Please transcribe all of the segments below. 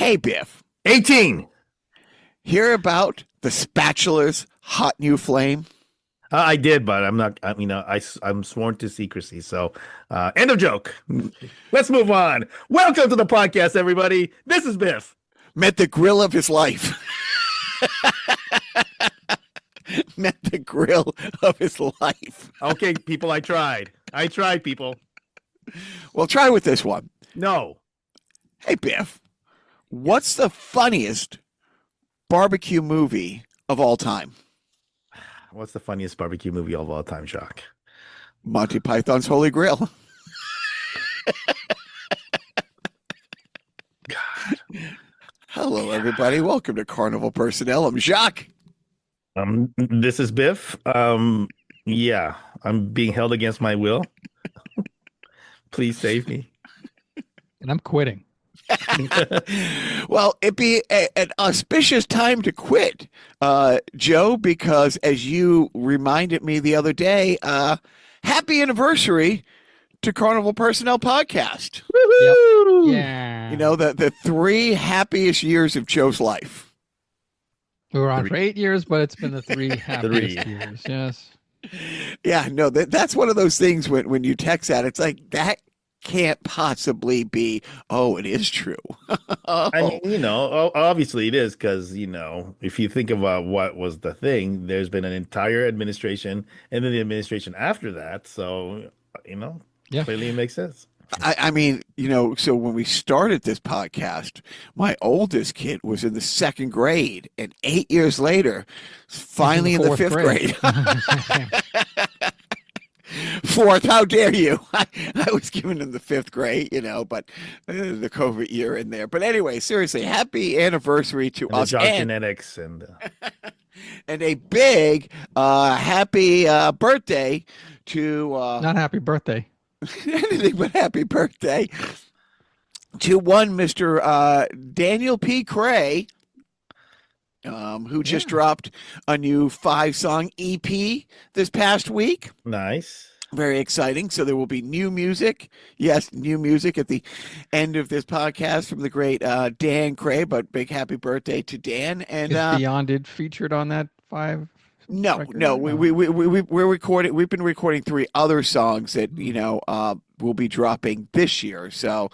Hey, Biff, 18. hear about the spatula's hot new flame? I did, but I'm not. I'm sworn to secrecy. So, end of joke. Let's move on. Welcome to the podcast, everybody. This is Biff. Met the grill of his life. Met the grill of his life. Okay, people, I tried. People. Well, try with this one. No. Hey, Biff, what's the funniest barbecue movie of all time? What's the funniest barbecue movie of all time, Jacques? Monty Python's Holy Grail. God. Hello, everybody. Welcome to Carnival Personnel. I'm Jacques. This is Biff. Yeah, I'm being held against my will. Please save me. And I'm quitting. Well, it'd be an auspicious time to quit, Joe, because as you reminded me the other day, happy anniversary to Carnival Personnel Podcast. Yep. Yeah. You know, the three happiest years of Joe's life. We were on for 8 years, but it's been the three happiest years. Yes. Yeah, no, that's one of those things when you text that, it's like that can't possibly be. Oh, it is true. I mean, obviously it is because, if you think about what was the thing, there's been an entire administration and then the administration after that. So, clearly it makes sense. I mean, so when we started this podcast, my oldest kid was in the second grade, and 8 years later, finally in the fifth grade. Fourth, how dare you? I was given in the fifth grade, but the COVID year in there. But anyway, seriously, happy anniversary to us. Genetics and a big happy birthday to not happy birthday. Anything but happy birthday to one Mr. Daniel P. Cray, who just dropped a new 5-song EP this past week. Nice. Very exciting. So there will be new music. Yes, new music at the end of this podcast from the great Dan Cray, but big happy birthday to Dan. And is Beyonded featured on that 5? No. We're recording. We've been recording 3 other songs that will be dropping this year. So,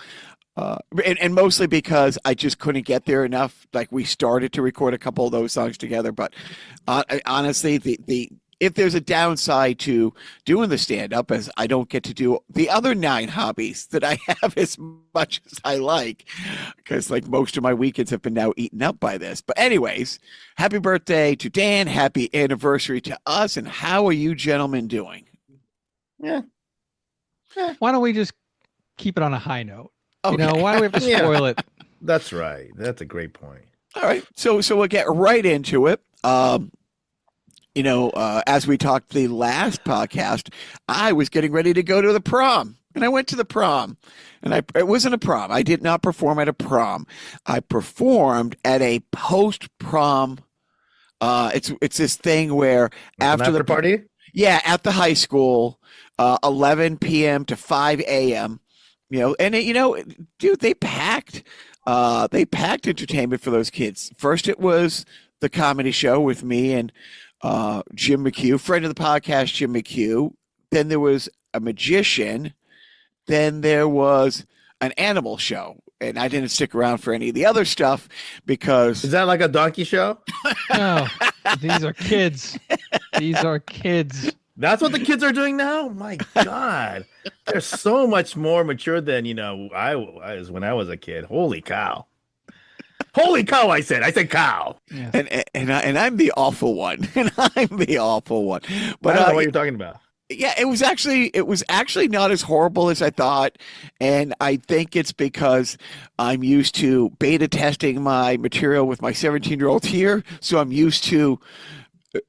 and mostly because I just couldn't get there enough. Like we started to record a couple of those songs together, but honestly, the if there's a downside to doing the stand-up, as I don't get to do the other 9 hobbies that I have as much as I like, because like most of my weekends have been now eaten up by this. But anyways, happy birthday to Dan. Happy anniversary to us. And how are you gentlemen doing? Yeah. Why don't we just keep it on a high note? Okay. Why do we have to spoil it? That's right. That's a great point. All right. So we'll get right into it. As we talked the last podcast, I was getting ready to go to the prom, and I went to the prom, and it wasn't a prom. I did not perform at a prom. I performed at a post-prom. It's this thing where after the party, at the high school, 11 p.m. to 5 a.m. Dude, they packed entertainment for those kids. First, it was the comedy show with me and Jim McHugh, friend of the podcast, Jim McHugh. Then there was a magician. Then there was an animal show. And I didn't stick around for any of the other stuff because... Is that like a donkey show? No, these are kids. That's what the kids are doing now? My God. They're so much more mature than, I was when I was a kid. Holy cow. Holy cow, I said cow. Yeah. And I'm the awful one. But I don't know what you're talking about. Yeah, it was actually not as horrible as I thought. And I think it's because I'm used to beta testing my material with my 17-year-old here. So I'm used to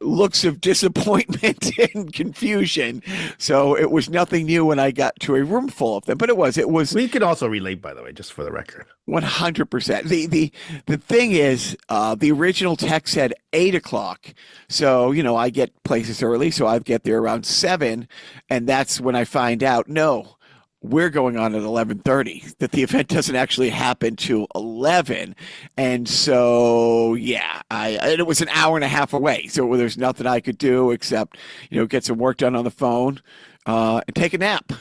looks of disappointment and confusion. So it was nothing new when I got to a room full of them, but it was. We could also relate, by the way, just for the record. 100%. The thing is, the original text said 8:00. So, I get places early. So I get there around 7. And that's when I find out, no, we're going on at 11:30. That the event doesn't actually happen to 11, and so yeah, and it was an hour and a half away. So there's nothing I could do except get some work done on the phone and take a nap,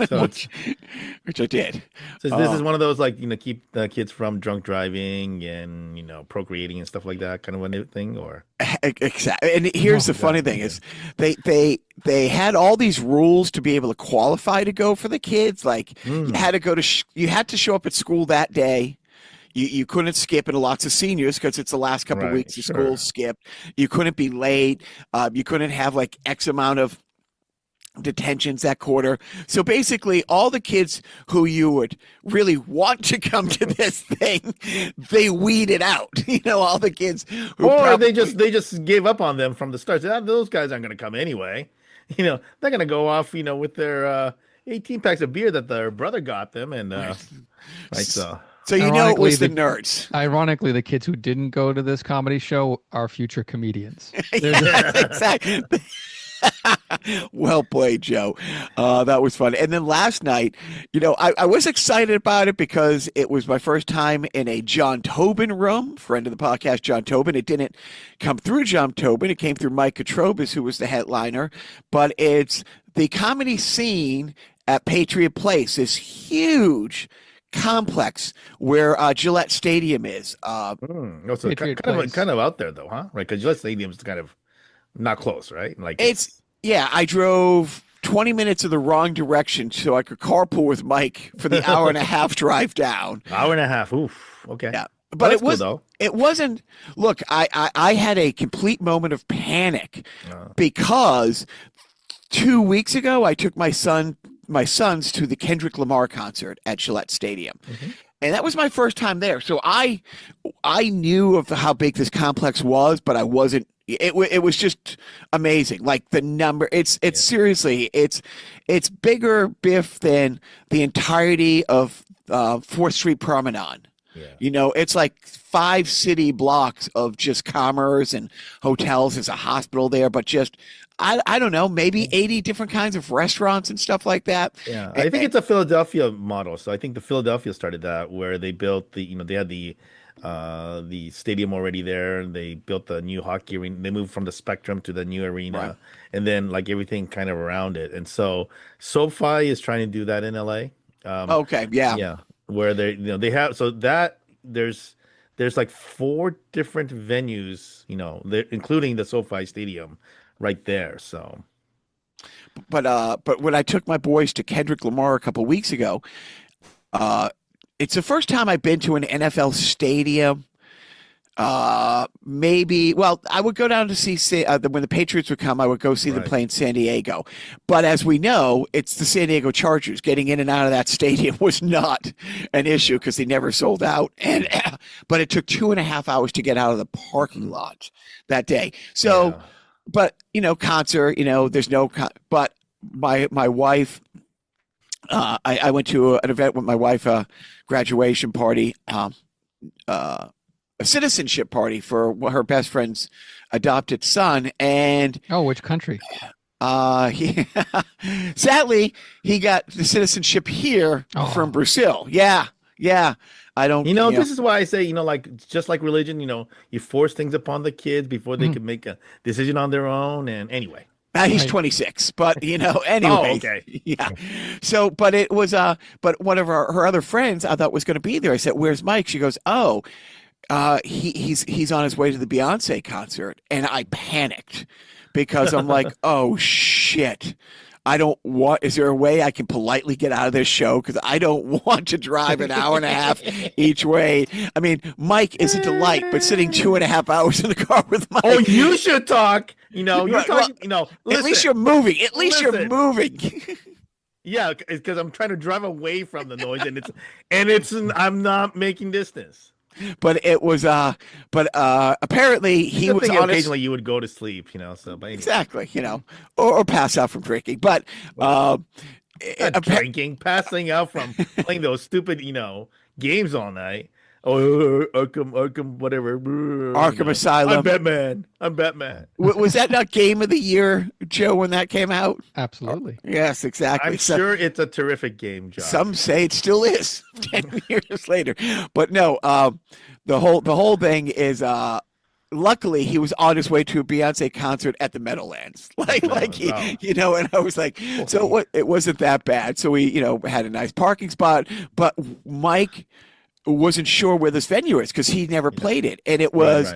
So which I did. so this is one of those like keep the kids from drunk driving and procreating and stuff like that kind of a thing, or Exactly. And here's the funny thing is they had all these rules to be able to qualify to go for the kids. Like you had to go to you had to show up at school that day. You couldn't skip, and lots of seniors, because it's the last couple of Right, weeks of sure. school, skipped. You couldn't be late. You couldn't have like X amount of detentions that quarter. So basically, all the kids who you would really want to come to this thing, they weeded out. All the kids who or probably, they just gave up on them from the start. So, those guys aren't going to come anyway. They're going to go off with their 18 packs of beer that their brother got them, and right. So So it Ironically, was the nerds. Ironically, the kids who didn't go to this comedy show are future comedians. Yeah, exactly. Well played, Joe. That was fun. And then last night, I was excited about it because it was my first time in a John Tobin room, friend of the podcast, John Tobin. It didn't come through John Tobin. It came through Mike Katrobis, who was the headliner. But it's the comedy scene at Patriot Place, this huge complex where Gillette Stadium is. so Patriot kind Place. of out there though, huh? Right, because Gillette Stadium's kind of not close, right? Like Yeah, I drove 20 minutes in the wrong direction so I could carpool with Mike for the hour and a half drive down. hour and a half. Oof. Okay. Yeah. Well, But that's it was cool, though. it wasn't look, I had a complete moment of panic Uh, because 2 weeks ago I took my sons to the Kendrick Lamar concert at Gillette Stadium. Mhm. And that was my first time there. So I knew of how big this complex was, but I wasn't. It was just amazing. Like the number, it's seriously, it's bigger, Biff, than the entirety of 4th Street Promenade. Yeah. It's like 5 city blocks of just commerce and hotels. There's a hospital there, but just I don't know, maybe 80 different kinds of restaurants and stuff like that. Yeah, I think it's a Philadelphia model. So I think the Philadelphia started that, where they built they had the stadium already there, and they built the new hockey arena. They moved from the Spectrum to the new arena, Right. and then like everything kind of around it. And so SoFi is trying to do that in LA. Okay, yeah. Yeah, where they have so that there's like 4 different venues, including the SoFi Stadium right there. So But when I took my boys to Kendrick Lamar a couple weeks ago, it's the first time I've been to an NFL stadium. Maybe, well, I would go down to see when the Patriots would come, I would go see them Right. play in San Diego. But as we know, it's the San Diego Chargers. Getting in and out of that stadium was not an issue because they never sold out. And but it took 2.5 hours to get out of the parking lot that day. So, yeah. but concert, there's no, but my wife, I went to an event with my wife, a graduation party, a citizenship party for her best friend's adopted son, and Oh, which country? sadly he got the citizenship here Oh. from Brazil. Yeah, I don't. This is why I say, like just like religion, you force things upon the kids before they can make a decision on their own. And anyway, He's Right. 26, but anyway. Oh, okay. Yeah. So, but it was but one of her other friends I thought was going to be there. I said, "Where's Mike?" She goes, "Oh, he's on his way to the Beyonce concert," and I panicked because I'm like, "Oh shit." I don't want, is there a way I can politely get out of this show? Because I don't want to drive an hour and a half each way. I mean, Mike is a delight, but sitting 2.5 hours in the car with Mike. oh, you should talk. You're Well, talking. at least Listen. you're moving. At least you're Listen. moving. Yeah, because I'm trying to drive away from the noise, and I'm not making distance. But it was, apparently he Good was thing on his, occasionally you would go to sleep, So, but anyway. exactly, or pass out from drinking. But, Not appa- drinking, passing out from playing those stupid, games all night. Arkham, whatever. Arkham I'm Asylum. Batman. I'm Batman. Was that not Game of the Year, Joe, when that came out? Absolutely. Yes, exactly. I'm sure it's a terrific game, Josh. Some say it still is 10 years later. But no, the whole thing is luckily he was on his way to a Beyonce concert at the Meadowlands. And I was like, so it wasn't that bad. So we, had a nice parking spot, but Mike wasn't sure where this venue is because he never played it. And it was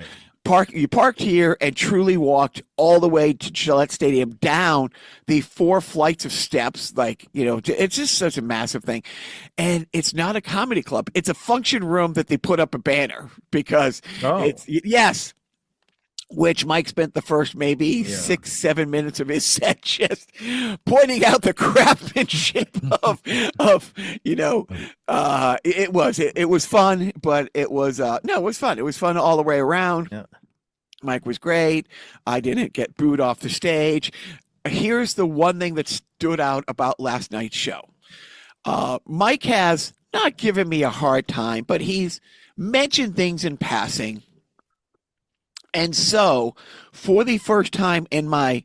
you parked here and truly walked all the way to Gillette Stadium down the 4 flights of steps. It's just such a massive thing. And it's not a comedy club. It's a function room that they put up a banner because yes. Which Mike spent the first maybe 6-7 minutes of his set just pointing out the craftsmanship of it was fun, but it was it was fun. It was fun all the way around. Yeah. Mike was great. I didn't get booed off the stage. Here's the one thing that stood out about last night's show. Mike has not given me a hard time, but he's mentioned things in passing. And so, for the first time in my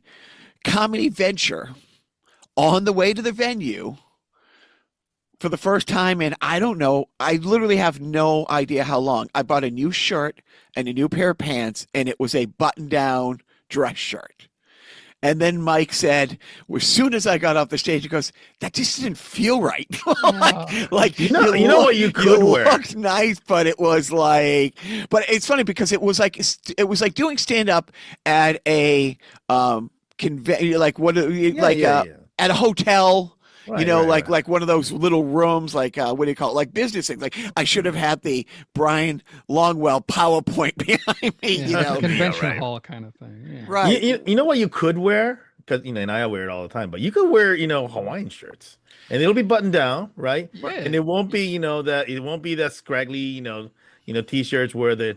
comedy venture, on the way to the venue, for the first time in, I don't know, I literally have no idea how long, I bought a new shirt and a new pair of pants, and it was a button-down dress shirt. And then Mike said, as soon as I got off the stage, he goes, "That just didn't feel right." You know what you could wear. It looked nice, but it was like. But it's funny because it was like doing stand up at a at a hotel. Right. Like one of those little rooms, what do you call it? Like business things. Like I should have had the Brian Longwell PowerPoint behind me. It's a convention hall kind of thing. Yeah. Right. You know what you could wear? Because and I wear it all the time, but you could wear Hawaiian shirts, and it'll be buttoned down, right? Yeah. And it won't be that scraggly t-shirts where the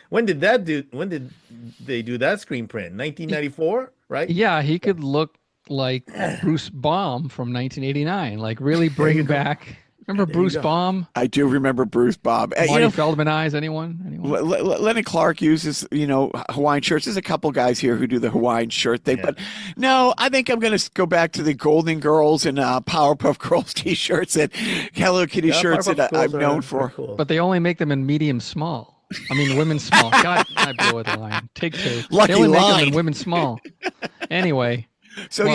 when did they do that screen print? 1994, right? Yeah, he could look like Bruce Baum from 1989, like really bring back. Remember Bruce Baum? I do remember Bruce Baum. Marty Feldman eyes. Anyone? Lenny Clark uses Hawaiian shirts. There's a couple guys here who do the Hawaiian shirt thing, but no, I think I'm going to go back to the Golden Girls and Powerpuff Girls t-shirts and Hello Kitty shirts that I'm known for. Cool. But they only make them in medium small. I mean, women's small. God, I blew the line. Take 2. Lucky they only line. make them in women's small. Anyway. So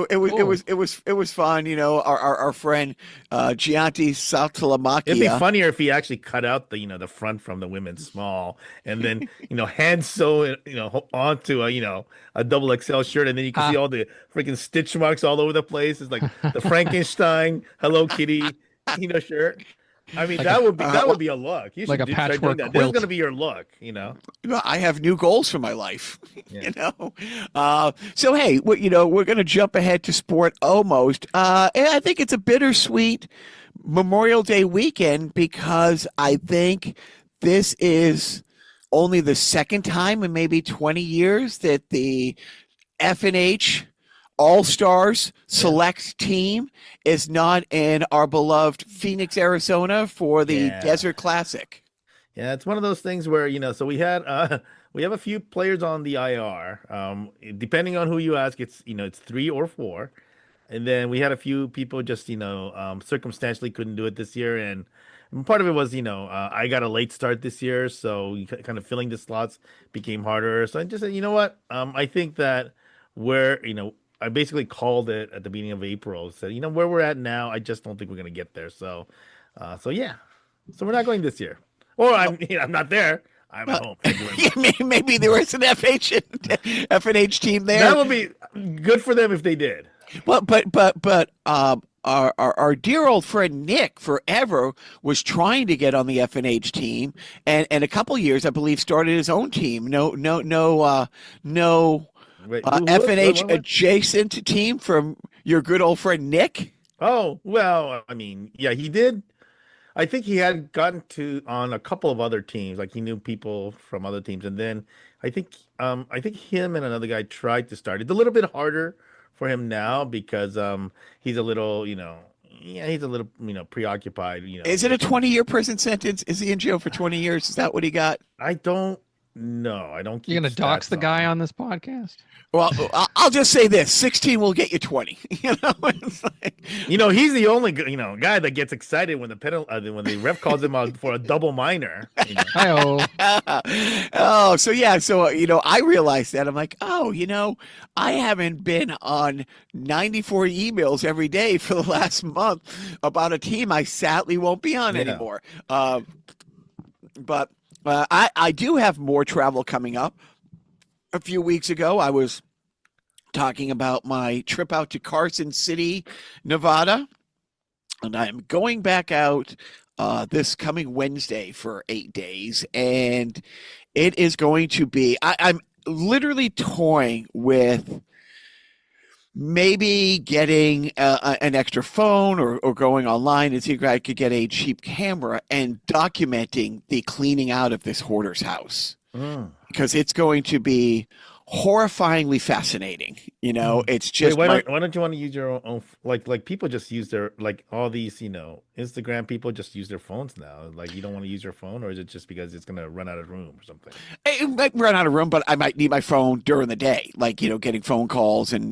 it was fun. Our friend Gianti Saltalamacchia. It'd be funnier if he actually cut out the front from the women's small and then hand sew it onto a double XL shirt, and then you can see all the freaking stitch marks all over the place. It's like the Frankenstein Hello Kitty shirt. I mean, that would be a look. You should like a patchwork that. quilt. This is going to be your look, I have new goals for my life, So, hey, we're going to jump ahead to sport almost. And I think it's a bittersweet Memorial Day weekend because I think this is only the second time in maybe 20 years that the F&H All-Stars select team is not in our beloved Phoenix, Arizona for the Desert Classic. Yeah, it's one of those things where, so we have a few players on the IR. Depending on who you ask, it's 3 or 4. And then we had a few people just, circumstantially couldn't do it this year. And part of it was, I got a late start this year, so kind of filling the slots became harder. So I just said, you know what? I think that I basically called it at the beginning of April. Said, where we're at now, I just don't think we're going to get there. So we're not going this year. Or I'm not there. I'm at home. Maybe there was an F&H team there. That would be good for them if they did. Well, but our dear old friend Nick forever was trying to get on the F&H team, and a couple years, I believe, started his own team. No. Wait, F&H adjacent team from your good old friend Nick. Oh, well, I mean, yeah, he did. I think he had gotten on a couple of other teams, like he knew people from other teams, and then I think him and another guy tried to start. It's a little bit harder for him now because he's a little, Yeah, he's a little, preoccupied. Is it a 20-year prison sentence? Is he in jail for 20 years? Is that what he got? I don't know. I don't You're keep gonna dox stats the guy on. on this podcast? Well, I'll just say this: 16 will get you 20. It's like, He's the only guy that gets excited when when the ref calls him out for a double minor. Hi-oh. oh, so yeah, so I realized that I'm like, oh, I haven't been on 94 emails every day for the last month about a team I sadly won't be on Yeah. anymore. But I do have more travel coming up. A few weeks ago, I was talking about my trip out to Carson City, Nevada, and I'm going back out this coming Wednesday for 8 days, and it is going to be. I'm literally toying with maybe getting an extra phone or going online and see if I could get a cheap camera and documenting the cleaning out of this hoarder's house. Because it's going to be horrifyingly fascinating. It's just why don't you want to use your own like people just use their all these Instagram people just use their phones now. Like you don't want to use your phone, or is it just because it's gonna run out of room or something? It might run out of room, but I might need my phone during the day, like getting phone calls and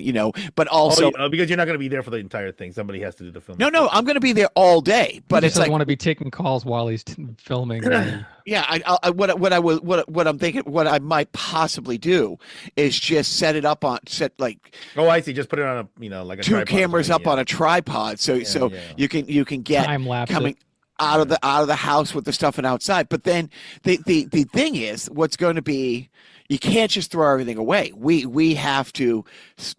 but also because you're not gonna be there for the entire thing. Somebody has to do the film. No, I'm going to be there all day, but He it's just doesn't like want to be taking calls while he's filming. yeah, what I'm thinking, what I might possibly do is just set it up on like Oh, I see. Just put it on a like a two tripod cameras thing, up on a tripod, so Yeah. you can get Time lapse coming out of the house with the stuff and outside. But then the thing is, what's going to be, you can't just throw everything away. We have to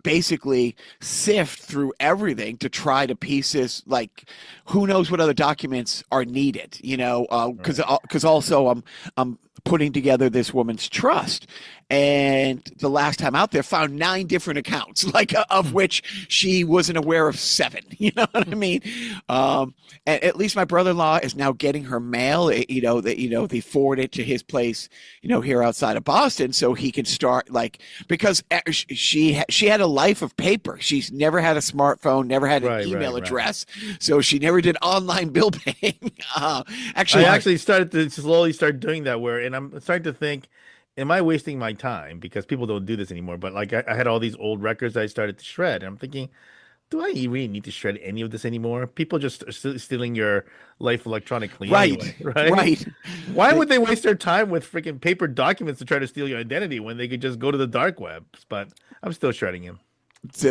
basically sift through everything to try to piece this. Like, who knows what other documents are needed? Because also I'm putting together this woman's trust, and the last time out there found 9 different accounts, like of which she wasn't aware of 7. You know what I mean? And at least my brother-in-law is now getting her mail. They forward it to his place, here outside of Boston, so he can start because she had a life of paper. She's never had a smartphone, never had an email address, so she never did online bill paying. I actually started to slowly start doing that and I'm starting to think, am I wasting my time? Because people don't do this anymore. But I had all these old records that I started to shred, and I'm thinking, do I really need to shred any of this anymore? People just are stealing your life electronically anyway, right? Why would they waste their time with freaking paper documents to try to steal your identity when they could just go to the dark web? But I'm still shredding him.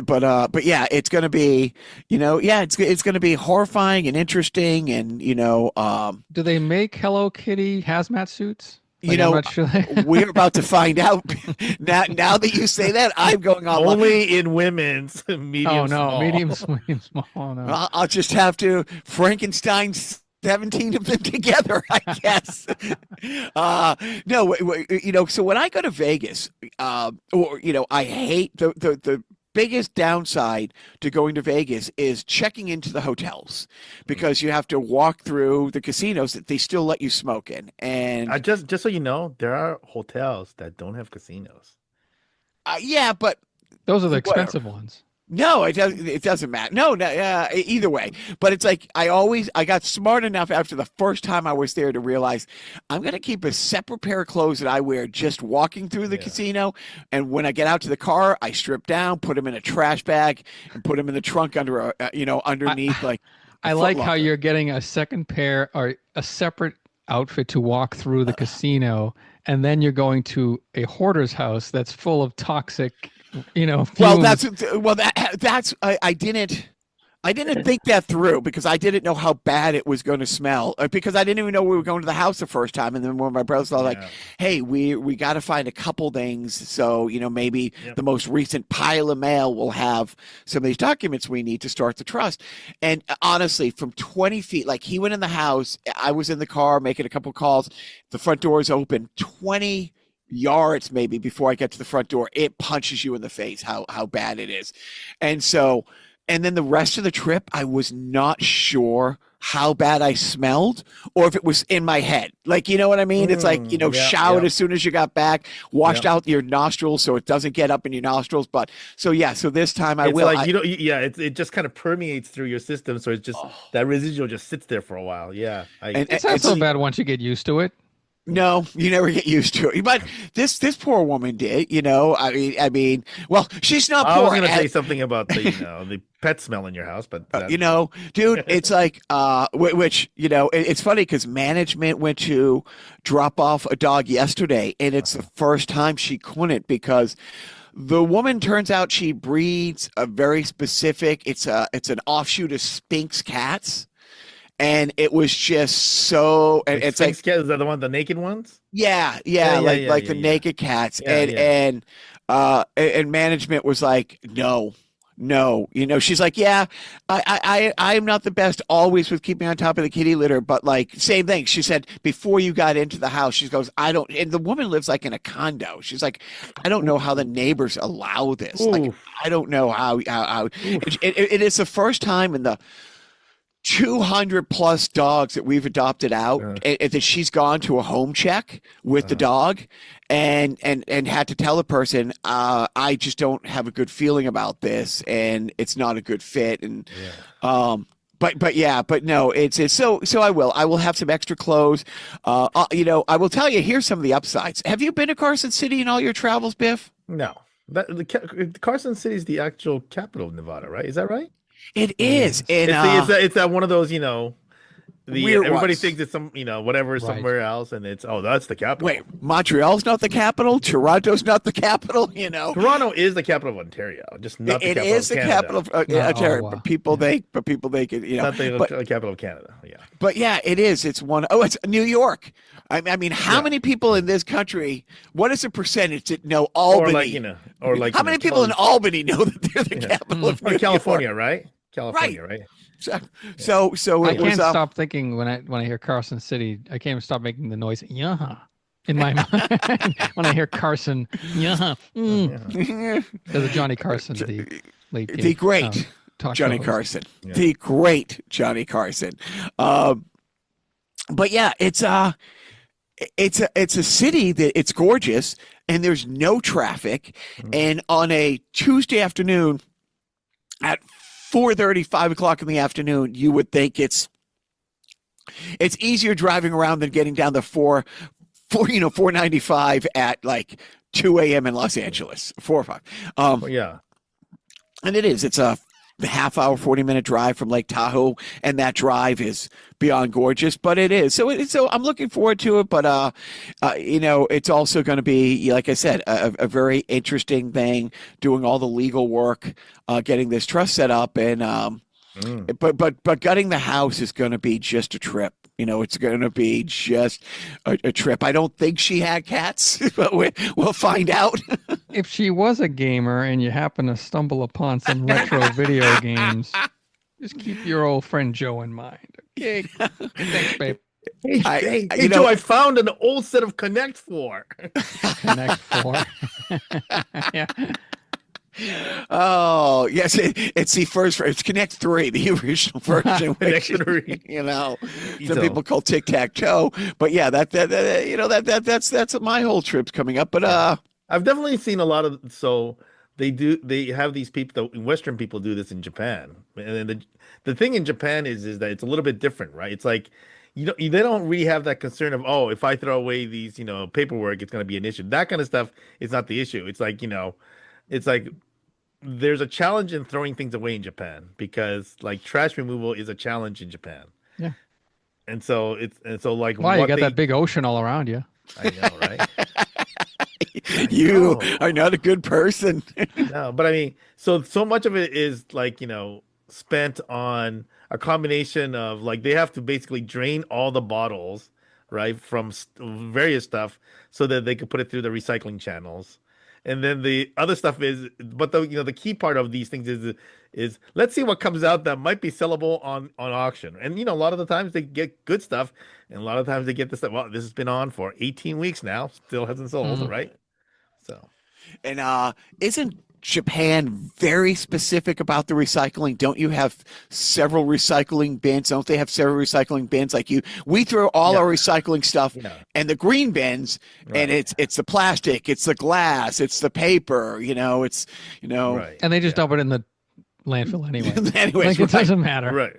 But yeah, it's going to be, it's going to be horrifying and interesting, and do they make Hello Kitty hazmat suits? I'm not sure. We're about to find out. Now that you say that, I'm going on. Only in women's medium. Oh no, small. medium small. Oh, no. I'll just have to Frankenstein 17 of them together, I guess. No, so when I go to Vegas, I hate the biggest downside to going to Vegas is checking into the hotels, because you have to walk through the casinos that they still let you smoke in. And just so you know, there are hotels that don't have casinos. Yeah, but those are the expensive ones. No, it doesn't matter. No, either way. But it's like I got smart enough after the first time I was there to realize I'm going to keep a separate pair of clothes that I wear just walking through the casino. And when I get out to the car, I strip down, put them in a trash bag, and put them in the trunk underneath. I like how you're getting a second pair or a separate outfit to walk through the casino, and then you're going to a hoarder's house that's full of toxic. Fumes. I didn't think that through, because I didn't know how bad it was going to smell, because I didn't even know we were going to the house the first time. And then when my brother's like, hey, we got to find a couple things. So, maybe the most recent pile of mail will have some of these documents we need to start the trust. And honestly, from 20 feet, like, he went in the house, I was in the car making a couple calls, the front door is open, 20 yards maybe before I get to the front door, it punches you in the face how bad it is. And so And then the rest of the trip, I was not sure how bad I smelled or if it was in my head. Like, you know what I mean? It's like, Yeah, showered yeah, as soon as you got back, washed yeah. out your nostrils so it doesn't get up in your nostrils. But so, yeah, so this time I It's will. like yeah, it just kind of permeates through your system, so it's just Oh, that residual just sits there for a while. Yeah, I and It's not so it's bad once you get used to it. no, you never get used to it. But this poor woman did, I mean, well, she's not I was poor. gonna say something about the pet smell in your house, but that Dude, it's like which it's funny because management went to drop off a dog yesterday, and it's the first time she couldn't because the woman turns out she breeds a very specific. It's an offshoot of Sphinx cats, and it was just so. And like it's like Sphinx cat, is that the naked ones? yeah, Yeah, yeah, yeah, like yeah, the yeah. naked cats, Yeah, yeah. and management was like, no, no, she's like, yeah, I am not the best always with keeping on top of the kitty litter, but like same thing. She said before you got into the house, she goes, I don't, and the woman lives like in a condo. She's like, I don't know how the neighbors allow this. Like, Oof, I don't know how oof. it is the first time in the 200 plus dogs that we've adopted out Uh, and that she's gone to a home check with the uh, dog and had to tell the person I just don't have a good feeling about this and it's not a good fit and yeah. but no it's so I will have some extra clothes I will tell you here's some of the upsides. Have you been to Carson City in all your travels, Biff? No, Carson City is the actual capital of Nevada, right? Is that right? It is and It's that one of those, weird everybody ones. thinks it's whatever Right. somewhere else, and it's that's the capital. Wait, Montreal's not the capital, Toronto's not the capital. Toronto is the capital of Ontario, just not the It capital is of the Canada. capital of No, Ontario, wow. but people think, Not the but capital of Canada. Yeah. yeah, it is. It's one. Oh, it's New York. I mean, how Yeah. many people in this country? What is the percentage that know Or Albany? like How many people in Albany know that they're the Yeah. capital of or New California, York? right? California, right? So, Yeah. so I it was. can't stop thinking when I hear Carson City. I can't stop making the noise yeah in my mind when I hear Carson yeah Yeah. because of Johnny Carson, the late The great talk Johnny show host. Carson, Yeah. the great Johnny Carson. But yeah, it's a city that it's gorgeous and there's no traffic. And on a Tuesday afternoon at 4:30, 5 o'clock in the afternoon, you would think it's easier driving around than getting down the 495 at like 2 a.m. in Los Angeles, 4 or 5. Well, yeah. And it is. It's a half hour, 40-minute drive from Lake Tahoe, and that drive is beyond gorgeous. But it is. So I'm looking forward to it. But it's also going to be, like I said, a very interesting thing. Doing all the legal work, getting this trust set up, and Mm. but gutting the house is going to be just a trip. It's going to be just a trip. I don't think she had cats, but we'll find out. If she was a gamer and you happen to stumble upon some retro video games, just keep your old friend Joe in mind. Okay. Thanks, babe. Hey, Joe, I found an old set of Connect 4. Connect 4. Yeah. Oh yes, it's the first. It's Connect 3, the original version. Connect which, 3. Some people call tic tac toe, but yeah, that's my whole trip's coming up. But I've definitely seen a lot of they have these people, the Western people do this in Japan. And the thing in Japan is that it's a little bit different, right? It's like they don't really have that concern of, oh, if I throw away these, paperwork, it's going to be an issue. That kind of stuff is not the issue. It's like there's a challenge in throwing things away in Japan because like trash removal is a challenge in Japan. Yeah. And so like Wow, you what got that big ocean all around you. I know, right? you know. are not a good person. No, but I mean, so much of it is like, spent on a combination of like they have to basically drain all the bottles, right, from various stuff so that they could put it through the recycling channels. And then the other stuff is, but the key part of these things is let's see what comes out that might be sellable on auction. And a lot of the times they get good stuff, and a lot of times they get this stuff. Well, this has been on for 18 weeks now, still hasn't sold, Mhm. right? So And isn't Japan very specific about the recycling? Don't you have several recycling bins? Don't they have several recycling bins like you? We throw all our recycling stuff in the green bins, and it's the plastic, it's the glass, it's the paper. It's and they just dump it in the landfill anyway. Anyways, it doesn't matter. Right.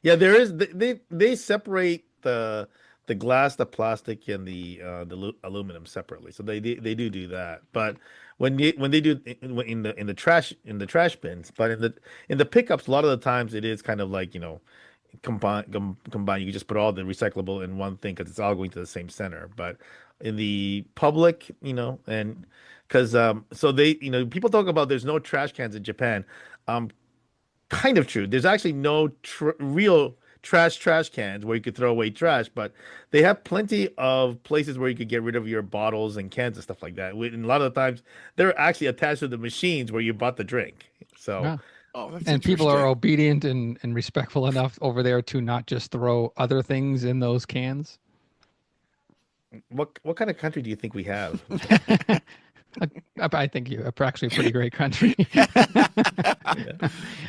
Yeah, there is. They separate the glass, the plastic, and the aluminum separately. So they do that. But when they do in the trash bins, but in the pickups, a lot of the times it is kind of like combine. You can just put all the recyclable in one thing because it's all going to the same center. But in the public, and because so they people talk about there's no trash cans in Japan. Kind of true. There's actually no real trash cans where you could throw away trash, but they have plenty of places where you could get rid of your bottles and cans and stuff like that. And a lot of the times they're actually attached to the machines where you bought the drink. So, and people are obedient and respectful enough over there to not just throw other things in those cans. What kind of country do you think we have? I think you're actually a pretty great country.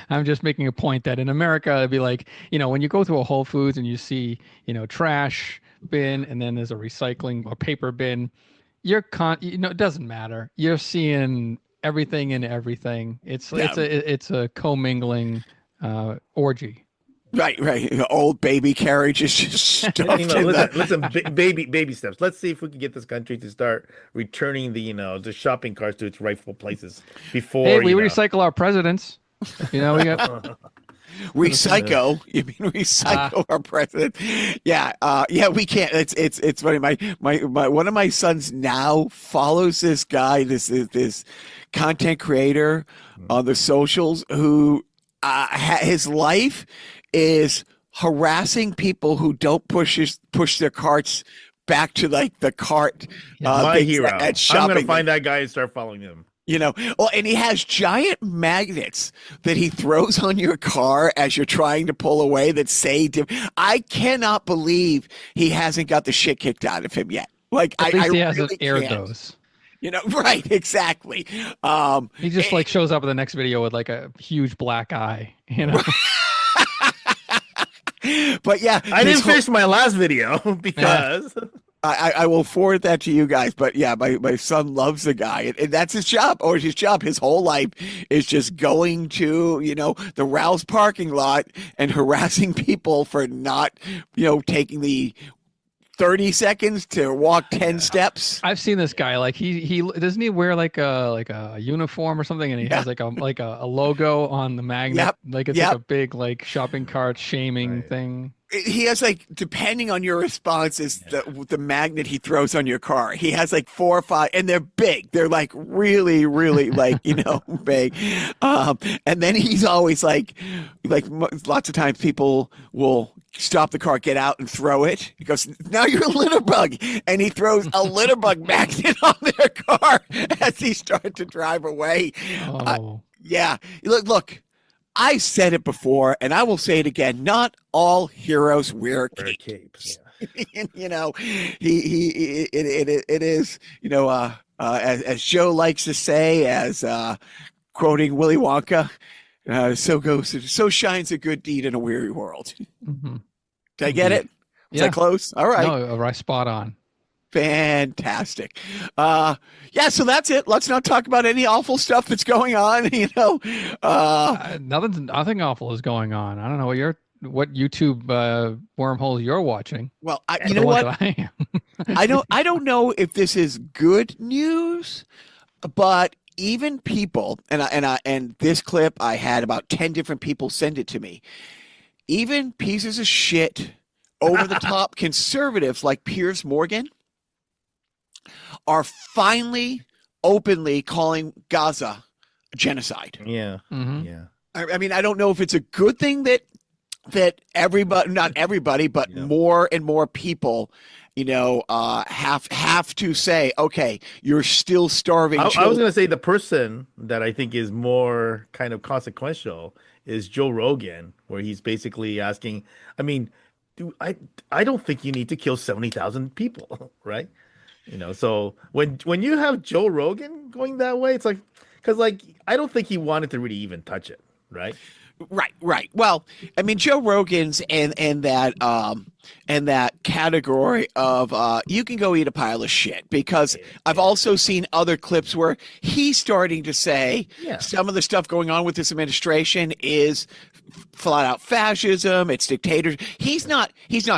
I'm just making a point that in America, it'd be like, when you go to a Whole Foods and you see, trash bin and then there's a recycling or paper bin, it doesn't matter. You're seeing everything in everything. It's a commingling orgy. Right. Old baby carriages just stuffed listen, baby steps. Let's see if we can get this country to start returning the shopping carts to its rightful places before. Hey, we recycle our presidents. We got recycle. You mean recycle our president? Yeah. We can't. It's funny. My one of my sons now follows this guy. This content creator on the socials who his life is harassing people who don't push their carts back to like the cart. My hero. At shopping. I'm gonna find that guy and start following him. And he has giant magnets that he throws on your car as you're trying to pull away that say, I cannot believe he hasn't got the shit kicked out of him yet. Like, at least he hasn't really aired can't. those. Right, exactly. He just shows up in the next video with like a huge black eye, But yeah, I didn't finish my last video because I will forward that to you guys. But yeah, my son loves the guy, and that's his job. Or his job, his whole life is just going to the Rouse parking lot and harassing people for not taking the 30 seconds to walk 10 steps. I've seen this guy. Like he doesn't he wear like a uniform or something, and he has like a logo on the magnet. Like it's like a big like shopping cart shaming thing. He has like, depending on your response, is the magnet he throws on your car. He has like 4 or 5, and they're big. They're like really, really like big. And then he's always like lots of times people will stop the car, get out, and throw it. He goes, "Now you're a litter bug," and he throws a litter bug magnet on their car as he starts to drive away. Look. I said it before, and I will say it again. Not all heroes wear capes. It is, as Joe likes to say, as quoting Willy Wonka, so shines a good deed in a weary world. Mm-hmm. Did I get it? Was I close? All right. No, right, spot on. Fantastic. So that's it. Let's not talk about any awful stuff that's going on. Nothing awful is going on. I don't know what YouTube wormhole you're watching. Well, you know what? I am. I don't know if this is good news, but even people, and this clip, I had about 10 different people send it to me. Even pieces of shit, over the top conservatives like Piers Morgan are finally openly calling Gaza genocide. Yeah. Mm-hmm. Yeah. I mean, I don't know if it's a good thing that everybody, not everybody, but more and more people, have to say, okay, you're still starving. I was going to say the person that I think is more kind of consequential is Joe Rogan, where he's basically asking, I don't think you need to kill 70,000 people, right? So when you have Joe Rogan going that way, it's like, because like I don't think he wanted to really even touch it, right? Right. Well, I mean, Joe Rogan's and that category of you can go eat a pile of shit, because I've also seen other clips where he's starting to say some of the stuff going on with this administration is flat out fascism, it's dictators. He's not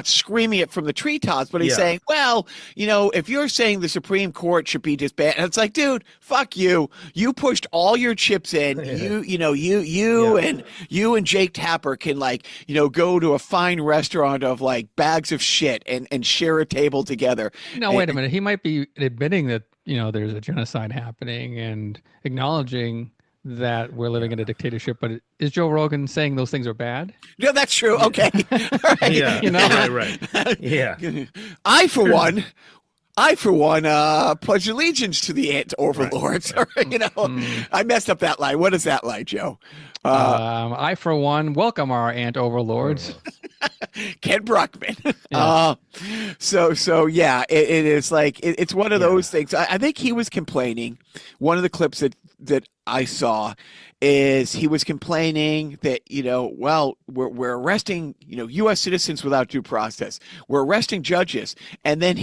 screaming it from the treetops, but he's saying, well, if you're saying the Supreme Court should be disbanded, and it's like, dude, fuck you. You pushed all your chips in. You and Jake Tapper can go to a fine restaurant of like bags of shit and share a table together. No, wait a minute. He might be admitting that, there's a genocide happening and acknowledging that we're living in a dictatorship, but is Joe Rogan saying those things are bad? No, that's true. Okay. Right. Yeah. Right. Yeah. I for one pledge allegiance to the ant overlords. Right. I messed up that line. What is that line, Joe? I for one welcome our ant overlords. Ken Bruckman. So yeah, it is like it's one of those things. I think he was complaining. One of the clips that I saw is he was complaining that, we're arresting, U.S. citizens without due process. We're arresting judges. And then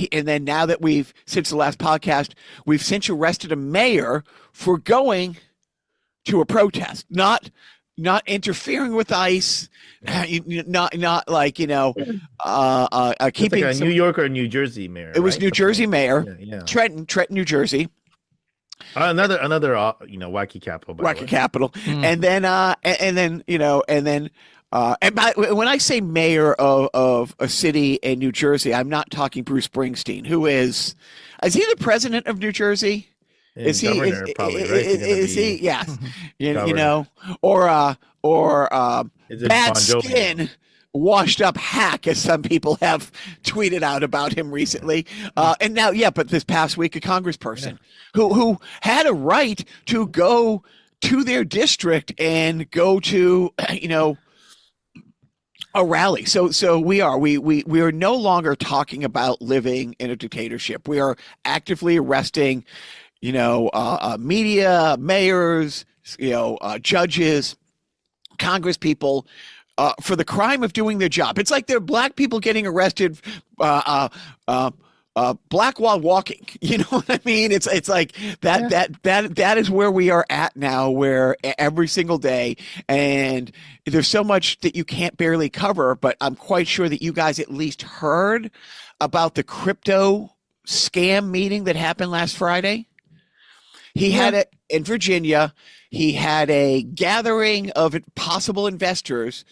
now that since the last podcast, we've since arrested a mayor for going to a protest, not interfering with ICE, not like, keeping like a New York or New Jersey mayor. It was New Jersey mayor, Yeah. Trenton, New Jersey. Another wacky capital. Wacky capital, and then when I say mayor of a city in New Jersey, I'm not talking Bruce Springsteen, who is he the president of New Jersey? Is he? Probably, right? Is he? Yes. Or bad skin, washed up hack, as some people have tweeted out about him recently. And now, but this past week, a congressperson who had a right to go to their district and go to, a rally. So we are no longer talking about living in a dictatorship. We are actively arresting, media, mayors, judges, Congress people, for the crime of doing their job. It's like they're black people getting arrested, black while walking. You know what I mean? It's like that is where we are at now, where every single day, and there's so much that you can't barely cover, but I'm quite sure that you guys at least heard about the crypto scam meeting that happened last Friday. He had it in Virginia. He had a gathering of possible investors.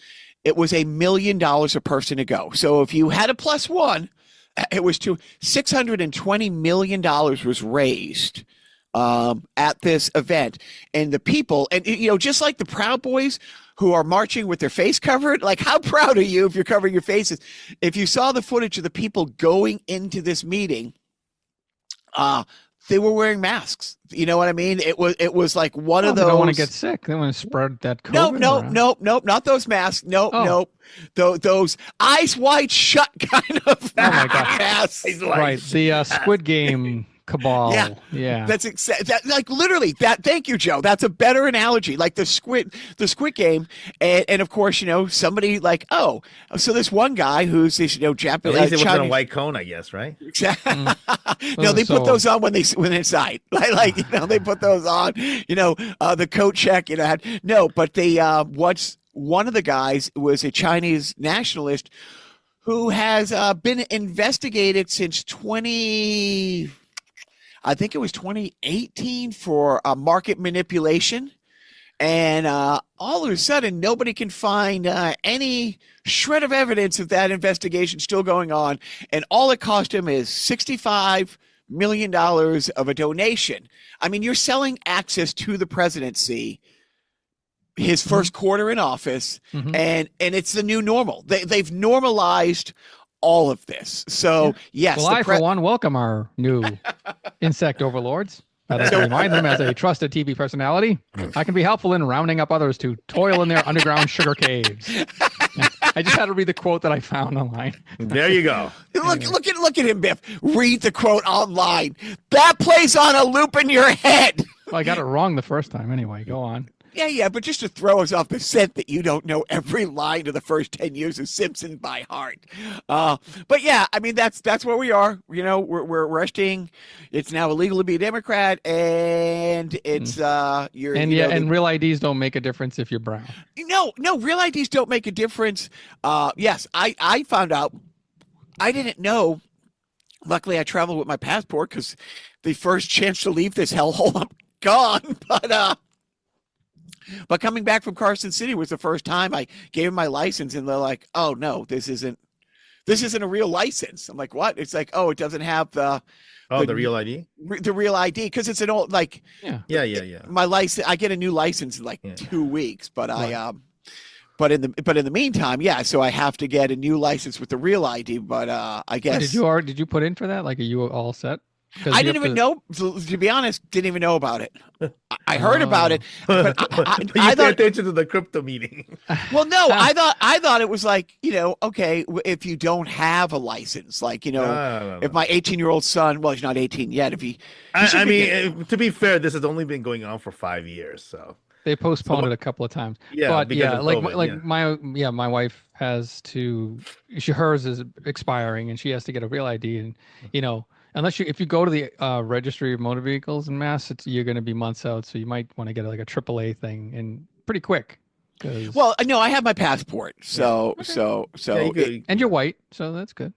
It was $1 million a person to go. So if you had a plus one, it was $620 million was raised at this event. And the people, and just like the Proud Boys who are marching with their face covered, like how proud are you if you're covering your faces? If you saw the footage of the people going into this meeting, they were wearing masks. You know what I mean? It was like one of those. They don't want to get sick. They want to spread that COVID. Nope, not those masks. Nope. Those eyes wide shut kind of masks. Right. The Squid Game cabal. Yeah. That's like literally that. Thank you, Joe. That's a better analogy. Like the Squid Game, and of course, somebody like, so this one guy who's this Japanese. At least it wasn't a white cone, I guess, right? No, they put those on when inside. They put those on. The coat check. But they one of the guys was a Chinese nationalist who has been investigated since 2018 for market manipulation. And all of a sudden, nobody can find any shred of evidence of that investigation still going on. And all it cost him is $65 million of a donation. I mean, you're selling access to the presidency, his first quarter in office, and it's the new normal. They've normalized all of this. So, yes. Well, I, for one, welcome our new insect overlords. I'd like to remind them, as a trusted TV personality, I can be helpful in rounding up others to toil in their underground sugar caves. I just had to read the quote that I found online. There you go. Look at him, Biff. Read the quote online. That plays on a loop in your head. Well, I got it wrong the first time anyway. Go on. Yeah, but just to throw us off the scent that you don't know every line of the first 10 years of Simpsons by heart. But yeah, I mean, that's where we are. You know, we're arresting. It's now illegal to be a Democrat, and it's and real IDs don't make a difference if you're brown. No, real IDs don't make a difference. Yes, I found out. I didn't know. Luckily, I traveled with my passport because the first chance to leave this hellhole, I'm gone. But coming back from Carson City was the first time I gave them my license, and they're like, "Oh no, this isn't a real license." I'm like, "What?" It's like, "Oh, it doesn't have the real ID, the real ID because it's an old like yeah. My license, I get a new license in like 2 weeks, but right. But in the meantime, yeah. So I have to get a new license with the real ID. But I guess did you put in for that? Like, are you all set? I didn't even know. To be honest, didn't even know about it. I heard about it, but I thought attention to the crypto meeting. Well, no, I thought it was like, okay, if you don't have a license, like No. if my 18-year-old son, well, he's not 18 yet. If he I mean, to be fair, this has only been going on for 5 years, so they postponed it a couple of times. Yeah, but because of COVID, my wife has to. Hers is expiring, and she has to get a real ID, and if you go to the registry of motor vehicles in Mass, you're going to be months out, so you might want to get like a AAA thing and pretty quick. Well, no, I have my passport, so and you're white, so that's good.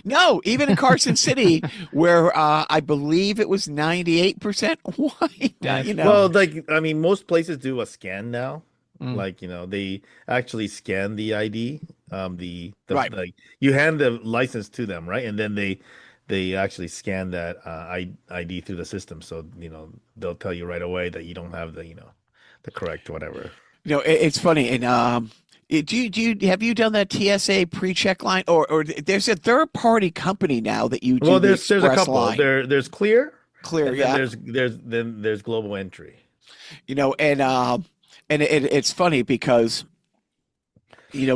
No, even in Carson City, where I believe it was 98% white. Well, like I mean, most places do a scan now. Mm. Like they actually scan the ID. Right. Like you hand the license to them, right, and then they actually scan that ID through the system, so they'll tell you right away that you don't have the correct whatever. It's funny, and have you done that TSA pre-check line, or there's a third-party company now that you do? Well, there's a couple. Line. There's Clear, yeah. There's Global Entry. And it's funny because.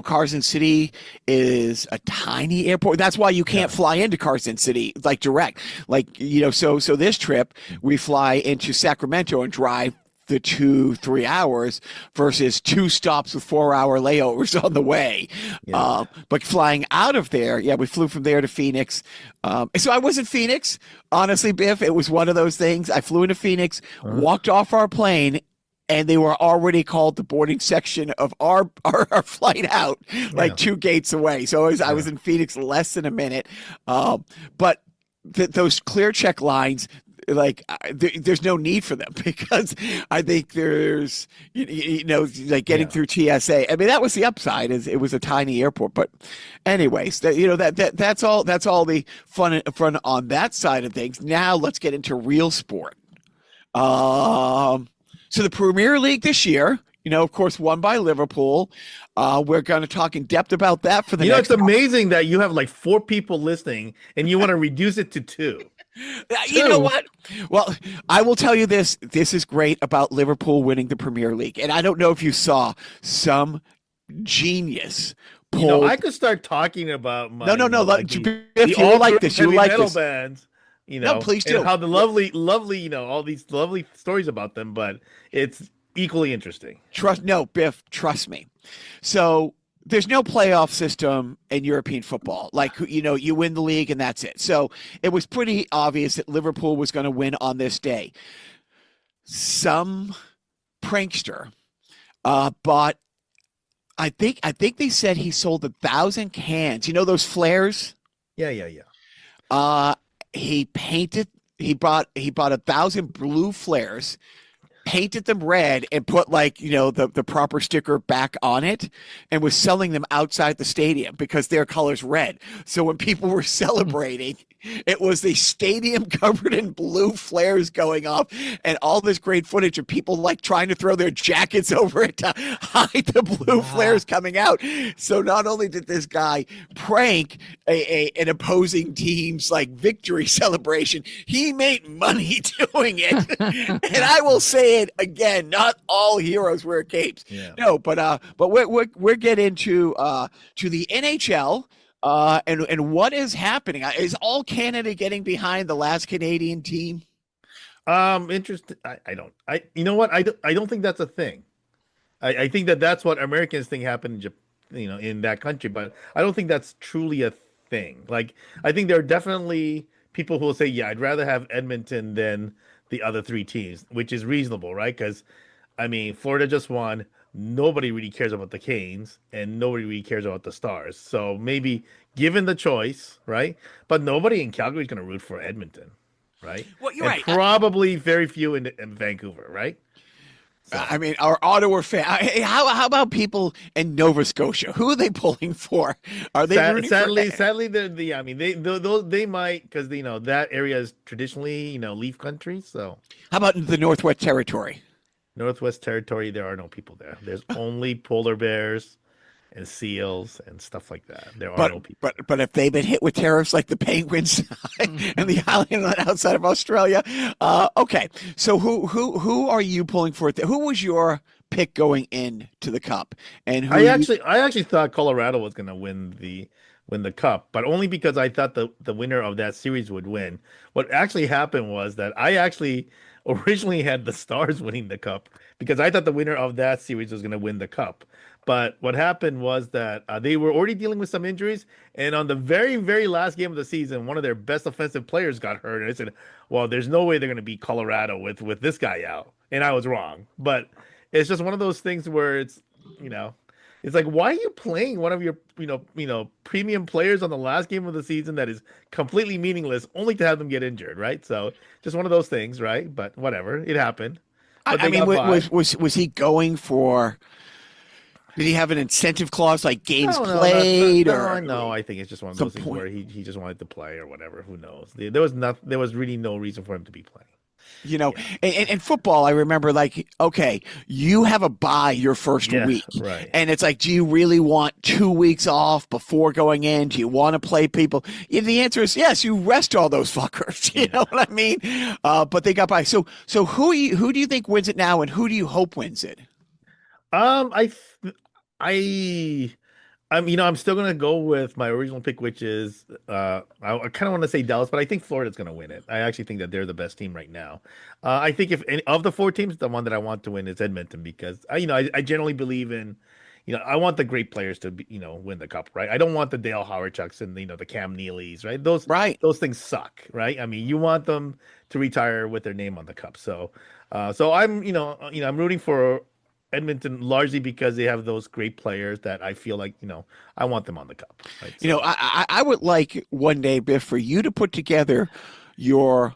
Carson City is a tiny airport. That's why you can't fly into Carson City like direct. Like, so this trip we fly into Sacramento and drive the 2-3 hours versus 2 stops with 4-hour layovers on the way. Yeah. But flying out of there, we flew from there to Phoenix. So I was in Phoenix, honestly, Biff. It was one of those things. I flew into Phoenix, walked off our plane, and they were already called the boarding section of our flight out, like 2 gates away. So I was in Phoenix less than a minute. But those clear check lines, like there's no need for them because I think there's, like getting through TSA. I mean, that was the upside, is it was a tiny airport. But anyways, that's all the fun on that side of things. Now let's get into real sport. So the Premier League this year, of course, won by Liverpool. We're going to talk in depth about that for the next. It's amazing that you have like 4 people listening and you want to reduce it to 2. You know what? Well, I will tell you this. This is great about Liverpool winning the Premier League. And I don't know if you saw some genius. I could start talking about my No. If you like this, you like this. Bands. No, please do. And how the lovely, all these lovely stories about them, but it's equally interesting. Biff, trust me. So there's no playoff system in European football. Like, you win the league and that's it. So it was pretty obvious that Liverpool was going to win on this day. Some prankster bought, I think they said he sold 1,000 cans. Those flares? Yeah. He bought 1,000 blue flares, painted them red, and put the proper sticker back on it, and was selling them outside the stadium because their color's red. So when people were celebrating, it was the stadium covered in blue flares going off, and all this great footage of people trying to throw their jackets over it to hide the blue flares coming out. So not only did this guy prank an opposing team's victory celebration, he made money doing it. And I will say it again: not all heroes wear capes. Yeah. No, but we're getting to the NHL. And what is happening? Is all Canada getting behind the last Canadian team? Interesting. I don't. You know what? I don't think that's a thing. I think that that's what Americans think happened in in that country, but I don't think that's truly a thing. Like, I think there are definitely people who will say, yeah, I'd rather have Edmonton than the other three teams, which is reasonable, right? Because, I mean, Florida just won. Nobody really cares about the Canes, and nobody really cares about the Stars. So maybe given the choice, right? But nobody in Calgary is going to root for Edmonton, right? Well, you're And right. probably very few in Vancouver, right? So. I mean, our Ottawa fan. Hey, how about people in Nova Scotia? Who are they pulling for? Are they rooting sadly, for? sadly, I mean, they might, because that area is traditionally Leaf country. So How about the Northwest Territory? Northwest Territory, there are no people there. There's only polar bears and seals and stuff like that. There are no people. But if they've been hit with tariffs like the Penguins and the island outside of Australia, okay. So who are you pulling for? Who was your pick going in to the Cup? And I actually thought Colorado was going to win the Cup, but only because I thought the winner of that series would win. What actually happened was that I actually originally had the Stars winning the Cup because I thought the winner of that series was going to win the Cup. But what happened was that they were already dealing with some injuries, and on the very, very last game of the season, one of their best offensive players got hurt, and I said, "Well, there's no way they're going to beat Colorado with this guy out," and I was wrong. But it's just one of those things where it's like, why are you playing one of your premium players on the last game of the season that is completely meaningless, only to have them get injured, right? So just one of those things, right? But whatever, it happened. But I mean, was he going for? Did he have an incentive clause like games played or no? I think it's just one of those things where he just wanted to play or whatever. Who knows? There was really no reason for him to be playing. And football, I remember okay, you have a bye your first week. Right. And it's like, do you really want 2 weeks off before going in? Do you want to play people? And the answer is yes, you rest all those fuckers. You know what I mean? But they got by. So who do you think wins it now, and who do you hope wins it? I'm still gonna go with my original pick, which is I kind of want to say Dallas, but I think Florida's gonna win it. I actually think that they're the best team right now. I think if any of the four teams, the one that I want to win is Edmonton because I generally believe in, I want the great players to win the Cup, right? I don't want the Dale Hawerchucks and the Cam Neelys, right? Those things suck, right? I mean, you want them to retire with their name on the Cup. So I'm I'm rooting for Edmonton largely because they have those great players that I feel like, I want them on the Cup. Right? So, I would like one day, Biff, for you to put together your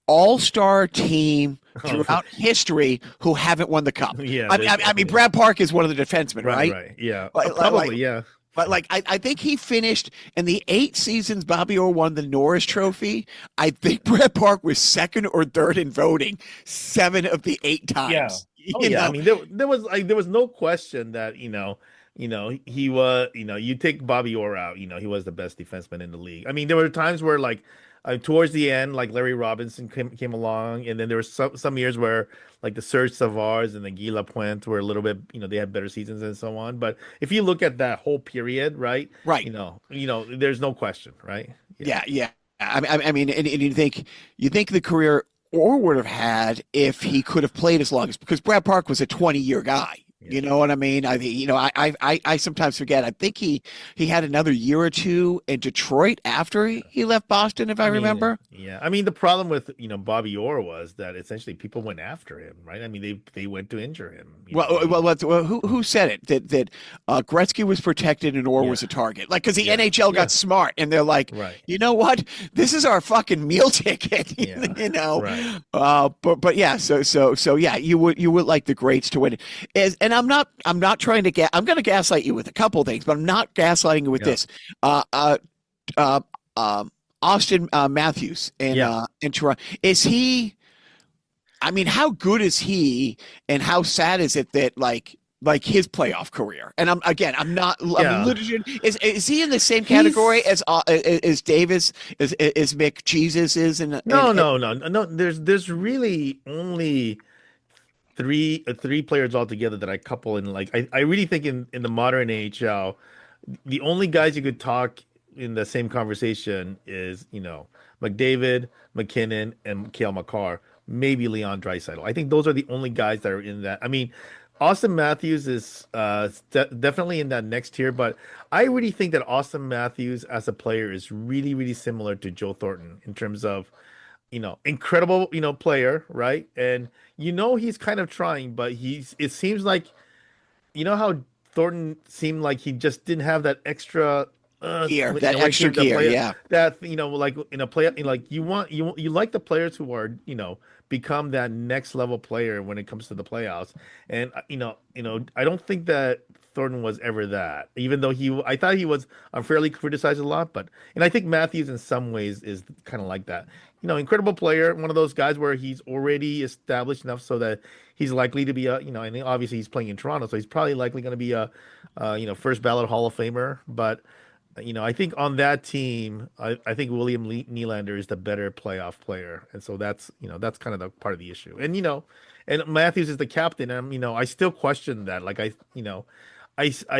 all-star team throughout history who haven't won the Cup. Yeah, I mean, Brad Park is one of the defensemen, right? Right. Yeah. Probably. Yeah. But I think he finished in the 8 seasons Bobby Orr won the Norris Trophy. I think Brad Park was second or third in voting 7 of the 8 times. Yeah. I mean, there was no question that he was you take Bobby Orr out, he was the best defenseman in the league. I mean, there were times where towards the end, Larry Robinson came along, and then there were some years where the Serge Savars and the Guy Lapointe were a little bit, they had better seasons and so on. But if you look at that whole period, right, there's no question, right? Yeah. I mean, and you think the career Orr would have had if he could have played as long as, because Brad Park was a 20-year guy. You know what I mean? I sometimes forget. I think he had another year or two in Detroit after he left Boston, if I remember. Yeah. I mean, the problem with, Bobby Orr was that essentially people went after him, right? I mean, they went to injure him. Who said it? That Gretzky was protected and Orr was a target? Because the NHL got smart and they're like, you know what? This is our fucking meal ticket, Right. But yeah, so yeah, you would like the greats to win it. And I'm not trying to I'm going to gaslight you with a couple things, but I'm not gaslighting you with this. Austin Matthews in Toronto, is he? I mean, how good is he, and how sad is it that his playoff career? And I'm not. Is he in the same category as Davis, as Mick Jesus is? No. There's really only three players altogether that I couple in. I really think in the modern AHL, the only guys you could talk in the same conversation is McDavid, McKinnon, and Cale Makar. maybe Leon Draisaitl. I think those are the only guys that are in that. I mean, Austin Matthews is definitely in that next tier, but I really think that Austin Matthews as a player is really, really similar to Joe Thornton in terms of, incredible, player, right? And he's kind of trying, but it seems like, how Thornton seemed like he just didn't have that extra gear, that extra gear, yeah. That like in a play, like you like the players who are become that next level player when it comes to the playoffs, and I don't think that Thornton was ever that, even though I thought he was unfairly criticized a lot, and I think Matthews in some ways is kind of like that, incredible player, one of those guys where he's already established enough so that he's likely to be and obviously he's playing in Toronto, so he's probably likely going to be a first ballot Hall of Famer, but. I think on that team, I think William Nylander is the better playoff player, and so that's kind of the part of the issue. And and Matthews is the captain, and I still question that. Like I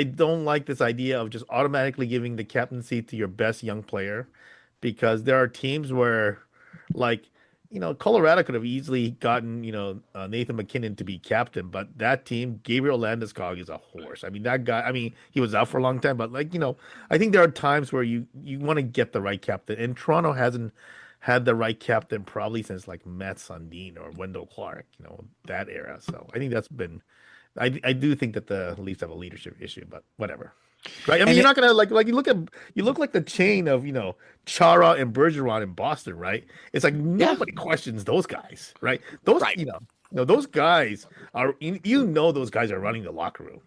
don't like this idea of just automatically giving the captaincy to your best young player, because there are teams where, like. Colorado could have easily gotten, Nathan McKinnon to be captain, but that team, Gabriel Landeskog is a horse. I mean, that guy, he was out for a long time, but I think there are times where you want to get the right captain, and Toronto hasn't had the right captain probably since like Matt Sundin or Wendell Clark, that era. So I think that's been, I do think that the Leafs have a leadership issue, but whatever. Right. I mean, you're not gonna like you look like the chain of Chara and Bergeron in Boston, right? It's like nobody questions those guys, right? Those those guys are those guys are running the locker room.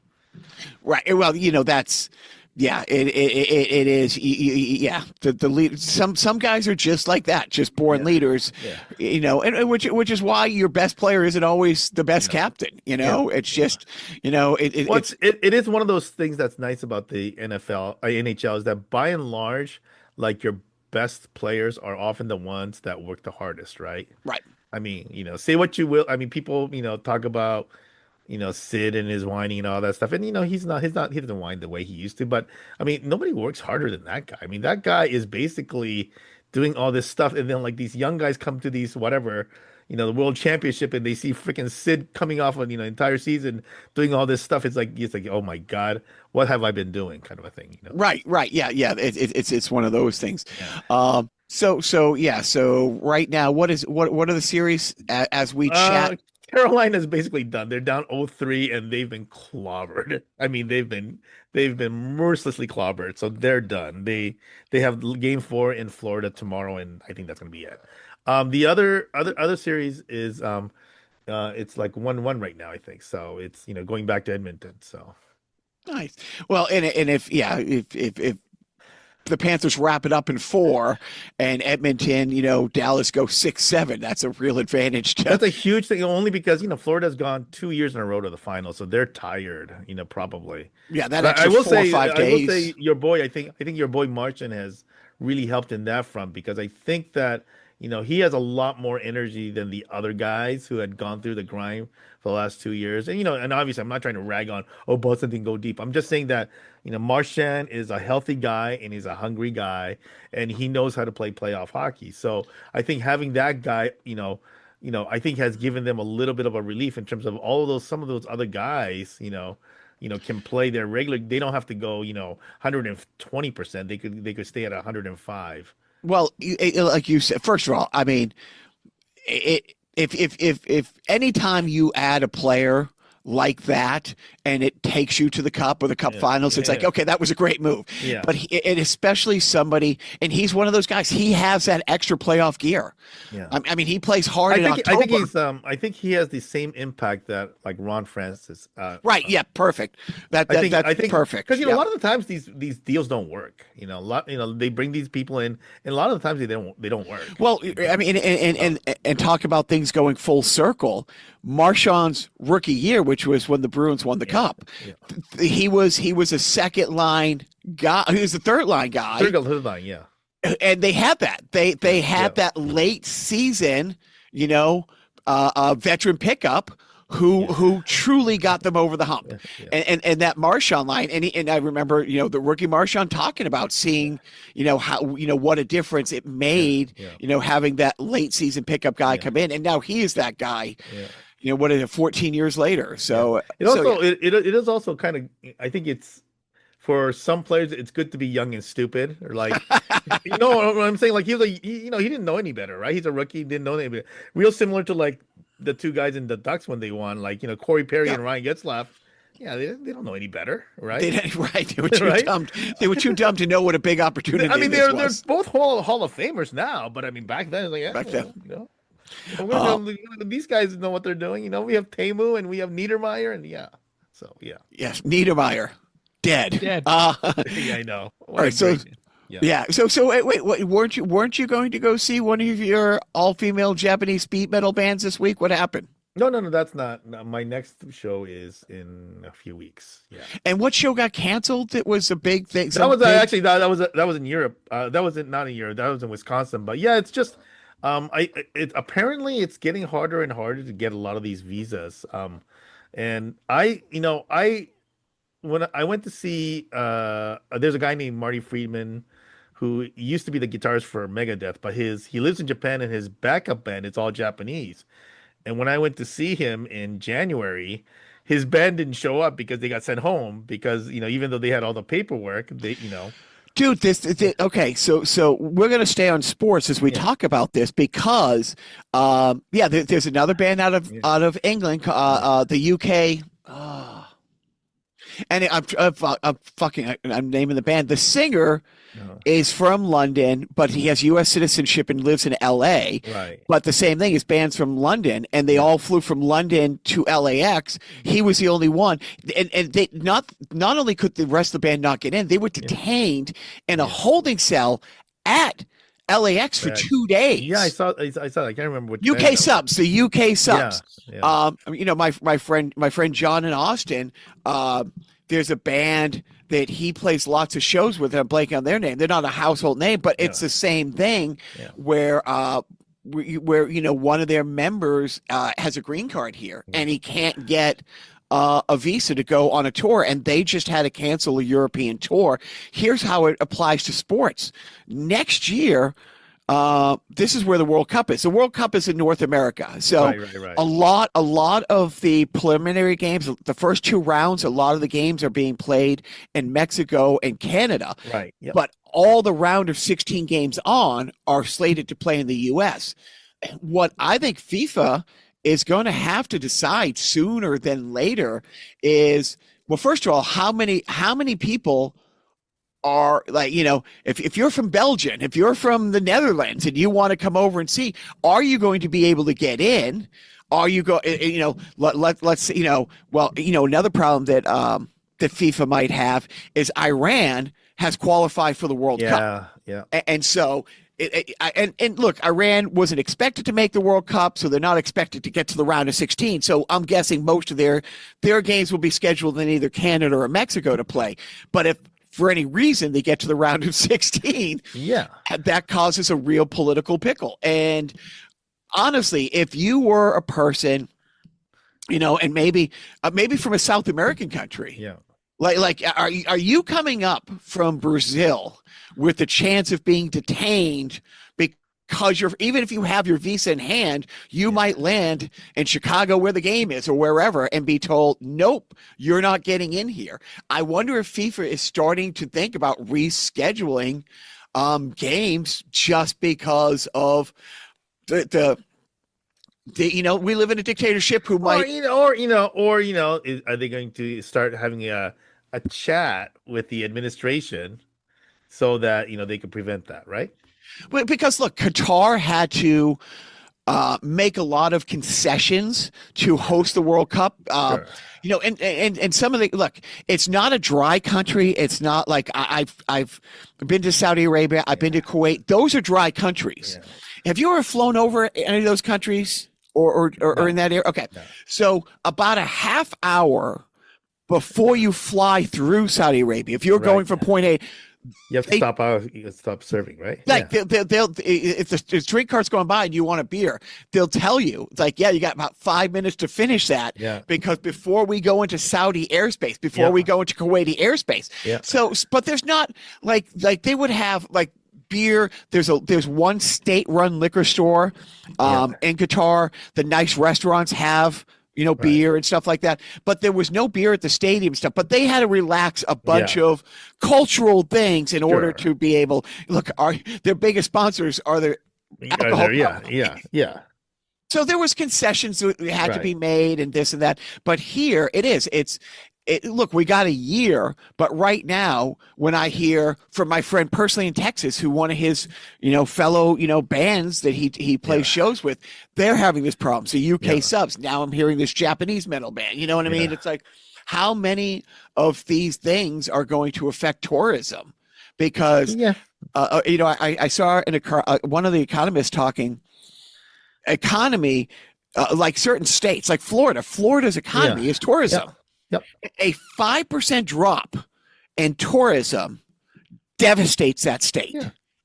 Right. Well, that's it is. Yeah, the lead. Some guys are just like that, just born leaders. Yeah. And which is why your best player isn't always the best captain. It's just it is one of those things that's nice about the NHL is that by and large, like your best players are often the ones that work the hardest, right? Right. I mean, say what you will. I mean, people talk about. Sid and his whining and all that stuff. And, he doesn't whine the way he used to. But, I mean, nobody works harder than that guy. I mean, that guy is basically doing all this stuff. And then, like, these young guys come to these, whatever, the World Championship, and they see freaking Sid coming off of, entire season doing all this stuff. It's like, oh, my God, what have I been doing, kind of a thing, Right. Yeah. It's one of those things. Yeah. So right now, what are the series as we chat? Carolina's basically done. They're down 0-3 and they've been clobbered. I mean, they've been mercilessly clobbered. So they're done. They have game 4 in Florida tomorrow, and I think that's going to be it. The other series is it's like 1-1 right now, I think. So it's going back to Edmonton. So nice. Well, and if the Panthers wrap it up in 4 and Edmonton, Dallas go 6-7. That's a real advantage. That's a huge thing, only because, Florida's gone 2 years in a row to the final. So they're tired, probably. Yeah, that extra 4 or 5 days. I will say your boy, I think your boy Marchand has really helped in that front, because I think that, he has a lot more energy than the other guys who had gone through the grind for the last 2 years. And, and obviously I'm not trying to rag on, Boston didn't go deep. I'm just saying that, Marchand is a healthy guy and he's a hungry guy and he knows how to play playoff hockey. So I think having that guy, I think has given them a little bit of a relief in terms of some of those other guys, can play their regular. They don't have to go, 120%. They could stay at 105. Well, like you said, first of all, I mean, if any time you add a player like that and it takes you to the cup or the cup finals, it's like, okay, that was a great move. Yeah. But and especially somebody, and he's one of those guys, he has that extra playoff gear. Yeah. I mean, he plays hard in October. I think he has the same impact that like Ron Francis. Right. Yeah. Perfect. I think perfect. Because, a lot of the times these deals don't work, they bring these people in and a lot of the times they don't work. Well, I mean, and talk about things going full circle. Marchand's rookie year, which was when the Bruins won the cup. Yeah. He was a second line guy. He was the third line guy. Third line, yeah. And they had that. They had that late season, veteran pickup who truly got them over the hump. Yeah. And that Marshawn line, and I remember, the rookie Marshawn talking about seeing, how, what a difference it made, having that late season pickup guy come in, and now he is that guy. What is it, 14 years later? So it also it is also kind of, I think it's, for some players it's good to be young and stupid, or like what I'm saying, like he was he didn't know any better, right? He's a rookie, didn't know any better. Real similar to like the two guys in the Ducks when they won, like Corey Perry and Ryan Getzlaf. Yeah, they don't know any better, right? They were too dumb. They were too dumb to know what a big opportunity. I mean, they're both Hall of Famers now, but I mean, back then, like, back then, these guys know what they're doing. We have Temu and we have Niedermeyer, and yes, Niedermeyer, dead. Yeah, I know. All right, so wait, weren't you going to go see one of your all-female Japanese speed metal bands this week? What happened? No, that's not. No, my next show is in a few weeks. Yeah. And what show got canceled? It was a big thing. That was actually that was in Europe. That was not in Europe. That was in Wisconsin. But yeah, it's just apparently it's getting harder and harder to get a lot of these visas. And when I went to see, there's a guy named Marty Friedman who used to be the guitarist for Megadeth, but he lives in Japan and his backup band is all Japanese. And when I went to see him in January, his band didn't show up because they got sent home because, even though they had all the paperwork, Dude, okay. So we're going to stay on sports as we talk about this because, there's another band out of England, the UK. And I'm naming the band. The singer is from London, but he has U.S. citizenship and lives in L.A. Right. But the same thing is bands from London, and they all flew from London to LAX. He was the only one, and they not only could the rest of the band not get in, they were detained in a holding cell at LAX for 2 days. Yeah, I saw. I can't remember what UK subs. The UK subs. Yeah. My friend John in Austin. There's a band that he plays lots of shows with. I'm blanking on their name. They're not a household name, but it's the same thing where one of their members has a green card here and he can't get a visa to go on a tour, and they just had to cancel a European tour. Here's how it applies to sports. Next year, this is where the World Cup is. The World Cup is in North America. So right. a lot of the preliminary games, the first two rounds, a lot of the games are being played in Mexico and Canada. Right. Yep. But all the round of 16 games on are slated to play in the US. What I think FIFA is going to have to decide sooner than later is, well, first of all, how many people are, like, if you're from Belgium, if you're from the Netherlands and you want to come over and see, are you going to be able to get in? Are you let's another problem that FIFA might have is Iran has qualified for the World Cup. Yeah. And so and look, Iran wasn't expected to make the World Cup, so they're not expected to get to the round of 16. So I'm guessing most of their games will be scheduled in either Canada or Mexico to play. But if for any reason they get to the round of 16, that causes a real political pickle. And honestly, if you were a person, and maybe from a South American country, like are you coming up from Brazil with the chance of being detained because even if you have your visa in hand, you might land in Chicago where the game is or wherever and be told, nope, you're not getting in here. I wonder if FIFA is starting to think about rescheduling games just because of the we live in a dictatorship who might are they going to start having a chat with the administration so that they could prevent that, right? Well, because look, Qatar had to make a lot of concessions to host the World Cup. Sure. And some of the it's not a dry country. It's not like I've been to Saudi Arabia. I've been to Kuwait. Those are dry countries. Yeah. Have you ever flown over any of those countries or in that area? Okay. No. So about a half hour before you fly through Saudi Arabia, if you're going from point A, You have to stop serving, right? Like they'll if the drink cart's going by and you want a beer, they'll tell you it's like, yeah, you got about 5 minutes to finish that. Yeah. Because before we go into Saudi airspace, before we go into Kuwaiti airspace. Yeah. So, but there's not like they would have like beer. There's one state-run liquor store in Qatar. The nice restaurants have beer and stuff like that. But there was no beer at the stadium stuff. But they had to relax a bunch of cultural things in order to be able. Look, their biggest sponsors are their alcohol. Yeah. So there was concessions that had to be made and this and that. But here it is. Look, we got a year, but right now, when I hear from my friend personally in Texas, who one of his, fellow, bands that he plays shows with, they're having this problem. So UK subs. Now I'm hearing this Japanese metal band. You know what I mean? It's like, how many of these things are going to affect tourism? Because, I saw one of the economists talking economy, like certain states, like Florida's economy is tourism. Yep. A 5% drop in tourism devastates that state.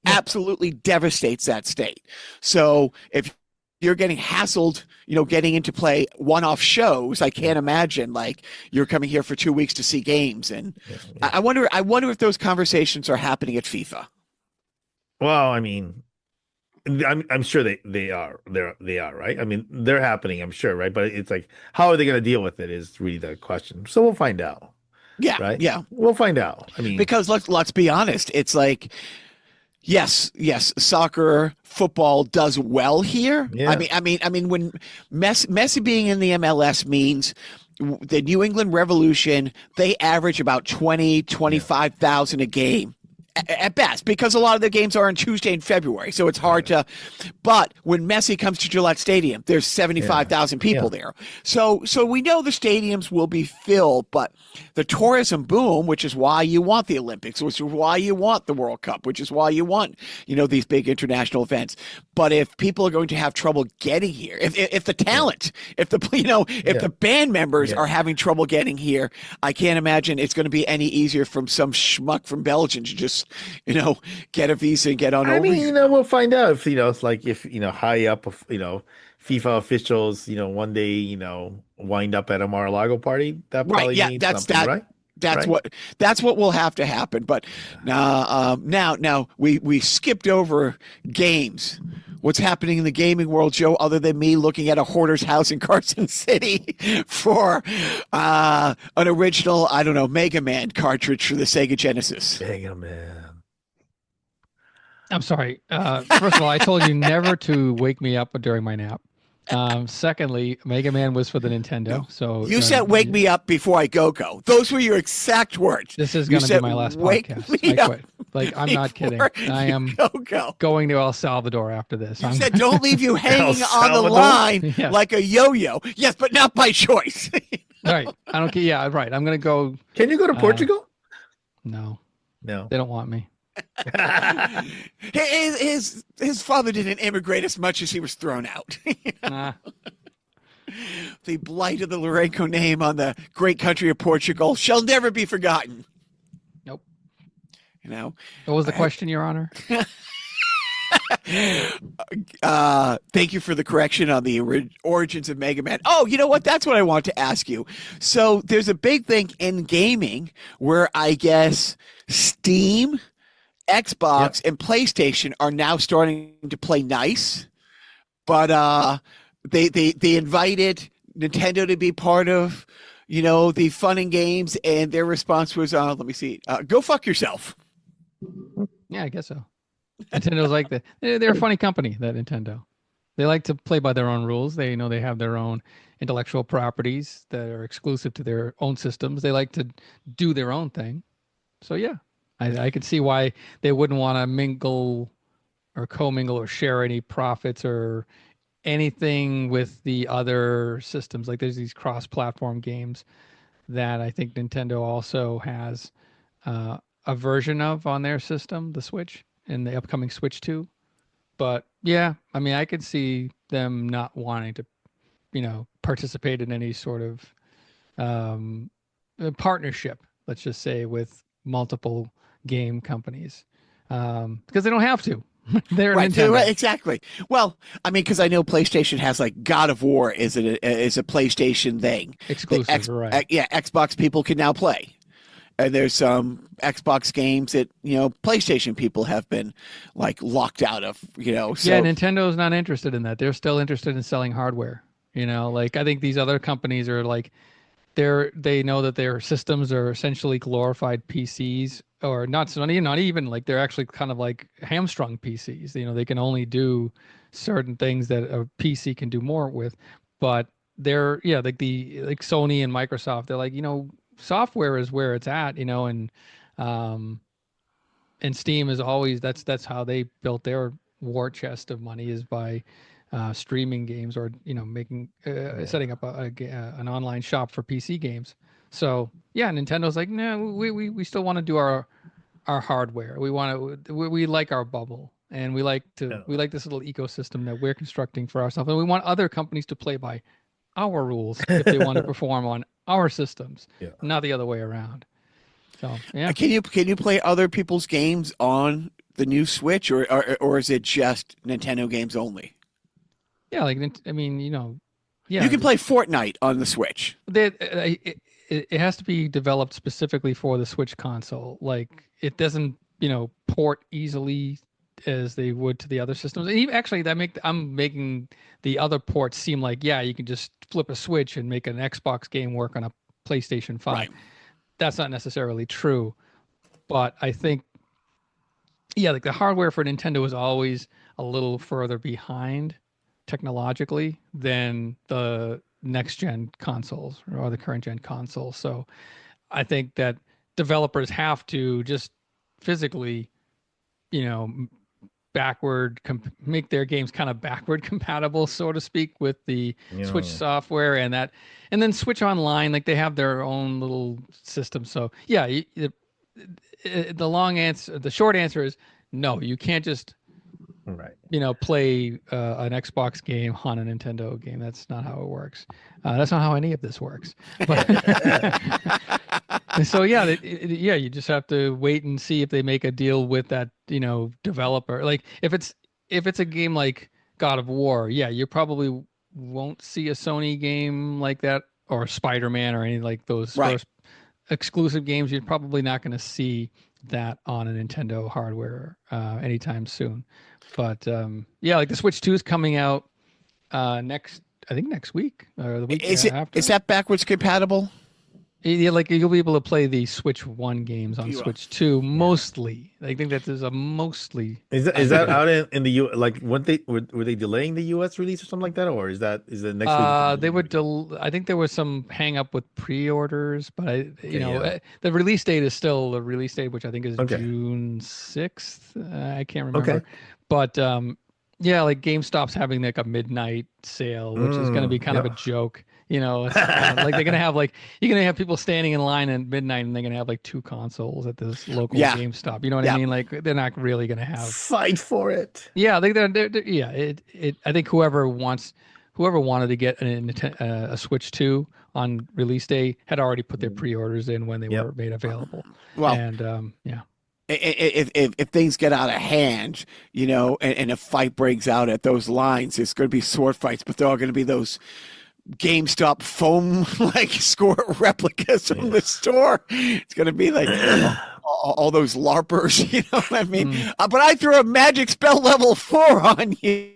Absolutely devastates that state. So if you're getting hassled, getting into play one-off shows, I can't imagine like you're coming here for 2 weeks to see games. And I wonder if those conversations are happening at FIFA. Well, I mean, I'm sure they are right. I mean, they're happening, I'm sure, right? But it's like, how are they going to deal with it is really the question. So we'll find out. Yeah, right. Yeah, we'll find out. I mean, because let's be honest, it's like, yes, soccer, football does well here. Yeah. I mean, when Messi being in the MLS means the New England Revolution, they average about 25,000 a game. At best, because a lot of the games are on Tuesday in February, so it's hard to. But when Messi comes to Gillette Stadium, there's 75,000 people there. So we know the stadiums will be filled, but the tourism boom, which is why you want the Olympics, which is why you want the World Cup, which is why you want these big international events. But if people are going to have trouble getting here, if the talent, if the band members are having trouble getting here, I can't imagine it's going to be any easier from some schmuck from Belgium to just get a visa and get on over. I mean, we'll find out if it's like if high up FIFA officials one day wind up at a Mar-a-Lago party. That probably means something, right? That's what will have to happen. But now we skipped over games. What's happening in the gaming world, Joe, other than me looking at a hoarder's house in Carson City for an original, I don't know, Mega Man cartridge for the Sega Genesis. Mega Man. I'm sorry. First of all, I told you never to wake me up during my nap. Secondly, Mega Man was for the Nintendo. So you said "wake me up" before I go. Those were your exact words. This is going to be my last podcast. I quit. Like, I'm not kidding. I am going to El Salvador after this. You said don't leave you hanging on the line like a yo-yo. Yes, but not by choice. Right. I don't care. Yeah, right. I'm going to go. Can you go to Portugal? No. No. They don't want me. His father didn't immigrate as much as he was thrown out. Nah. The blight of the Lourenco name on the great country of Portugal shall never be forgotten. Nope. What was the question, Your Honor? Thank you for the correction on the origins of Mega Man. Oh, you know what? That's what I want to ask you. So there's a big thing in gaming where I guess Steam, Xbox, and PlayStation are now starting to play nice, but they invited Nintendo to be part of the fun and games, and their response was let me see, go fuck yourself. Yeah, I guess so. Nintendo's like they're a funny company, that Nintendo. They like to play by their own rules. They know they have their own intellectual properties that are exclusive to their own systems. They like to do their own thing. So yeah, I could see why they wouldn't want to mingle or commingle or share any profits or anything with the other systems. Like there's these cross-platform games that I think Nintendo also has a version of on their system, the Switch, in the upcoming Switch 2. But yeah, I mean, I could see them not wanting to, participate in any sort of partnership, let's just say, with multiple game companies because they don't have to. They're Right, Nintendo. right, exactly. Well, I mean, because I know PlayStation has like God of War is a PlayStation thing. Exclusive, right? Yeah, Xbox people can now play, and there's some Xbox games that PlayStation people have been like locked out of. So Yeah, Nintendo's not interested in that. They're still interested in selling hardware. Like I think these other companies are like they know that their systems are essentially glorified PCs, or not even like they're actually kind of like hamstrung PCs. They can only do certain things that a PC can do more with, but they're like Sony and Microsoft. They're like software is where it's at, um, and Steam is always that's how they built their war chest of money is by streaming games or making setting up an online shop for PC games. So yeah, Nintendo's like, no, we still want to do our hardware. We like our bubble, and we like this little ecosystem that we're constructing for ourselves, and we want other companies to play by our rules if they want to perform on our systems, not the other way around. So yeah. Can you play other people's games on the new Switch, or is it just Nintendo games only? Yeah, like I mean, yeah, You can play Fortnite on the Switch. It has to be developed specifically for the Switch console. Like it doesn't, port easily as they would to the other systems. And even, actually, I'm making the other ports seem like, yeah, you can just flip a switch and make an Xbox game work on a PlayStation 5. Right. That's not necessarily true, but I think, yeah, like the hardware for Nintendo is always a little further behind technologically than the next gen consoles or the current gen consoles. So I think that developers have to just physically, make their games kind of backward compatible, so to speak, with the Switch software and then Switch Online, like they have their own little system. So yeah, the short answer is no, you can't just play an Xbox game on a Nintendo game. That's not how it works. That's not how any of this works. But so yeah, you just have to wait and see if they make a deal with that developer. Like if it's a game like God of War, yeah, you probably won't see a Sony game like that or Spider-Man or any like those first exclusive games. You're probably not going to see that on a Nintendo hardware anytime soon. But yeah, like the Switch 2 is coming out next week or the week after. Is that backwards compatible? Yeah, like you'll be able to play the Switch 1 games on Switch 2 mostly. I think that there's a mostly. Is that out in the U? Like, were they delaying the US release or something like that, or is it next week? They would. I think there was some hang up with pre-orders, but the release date is still the release date, which I think is June 6th. I can't remember. Okay. But yeah, like GameStop's having like a midnight sale, which is going to be kind of a joke. Like they're gonna have you're gonna have people standing in line at midnight, and they're gonna have like 2 consoles at this local GameStop. You know what I mean? Like they're not really gonna have fight for it. Yeah, I think whoever wanted to get a Switch 2 on release day had already put their pre-orders in when they were made available. Well, and yeah. If things get out of hand, and a fight breaks out at those lines, it's going to be sword fights, but they're all going to be those GameStop foam score replicas from the store. It's going to be like all those LARPers, you know what I mean? But I threw a magic spell level 4 on you.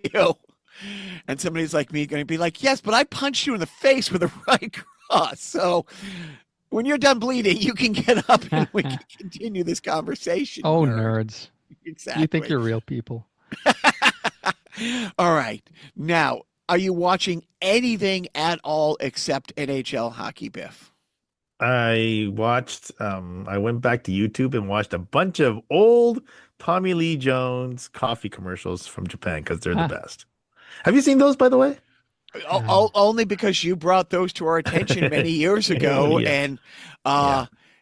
And somebody's like me going to be like, yes, but I punched you in the face with a right cross. So when you're done bleeding, you can get up and we can continue this conversation. Oh, nerds. Exactly. You think you're real people. All right. Now, are you watching anything at all except NHL hockey, Biff? I watched, I went back to YouTube and watched a bunch of old Tommy Lee Jones coffee commercials from Japan because they're the best. Have you seen those, by the way? Only because you brought those to our attention many years ago, and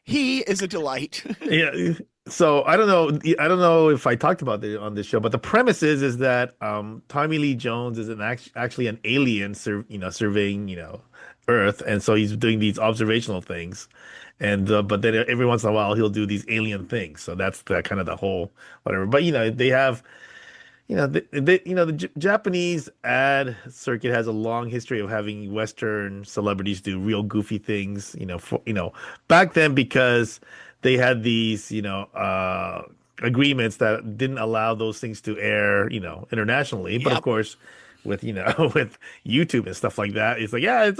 he is a delight. Yeah. So I don't know if I talked about it on this show, but the premise is that Tommy Lee Jones is actually an alien surveying Earth, and so he's doing these observational things, and but then every once in a while he'll do these alien things. So that's the kind of the whole whatever. But they have the Japanese ad circuit has a long history of having Western celebrities do real goofy things. Back then because they had these agreements that didn't allow those things to air internationally. But of Yep. course, with with YouTube and stuff like that, it's like it's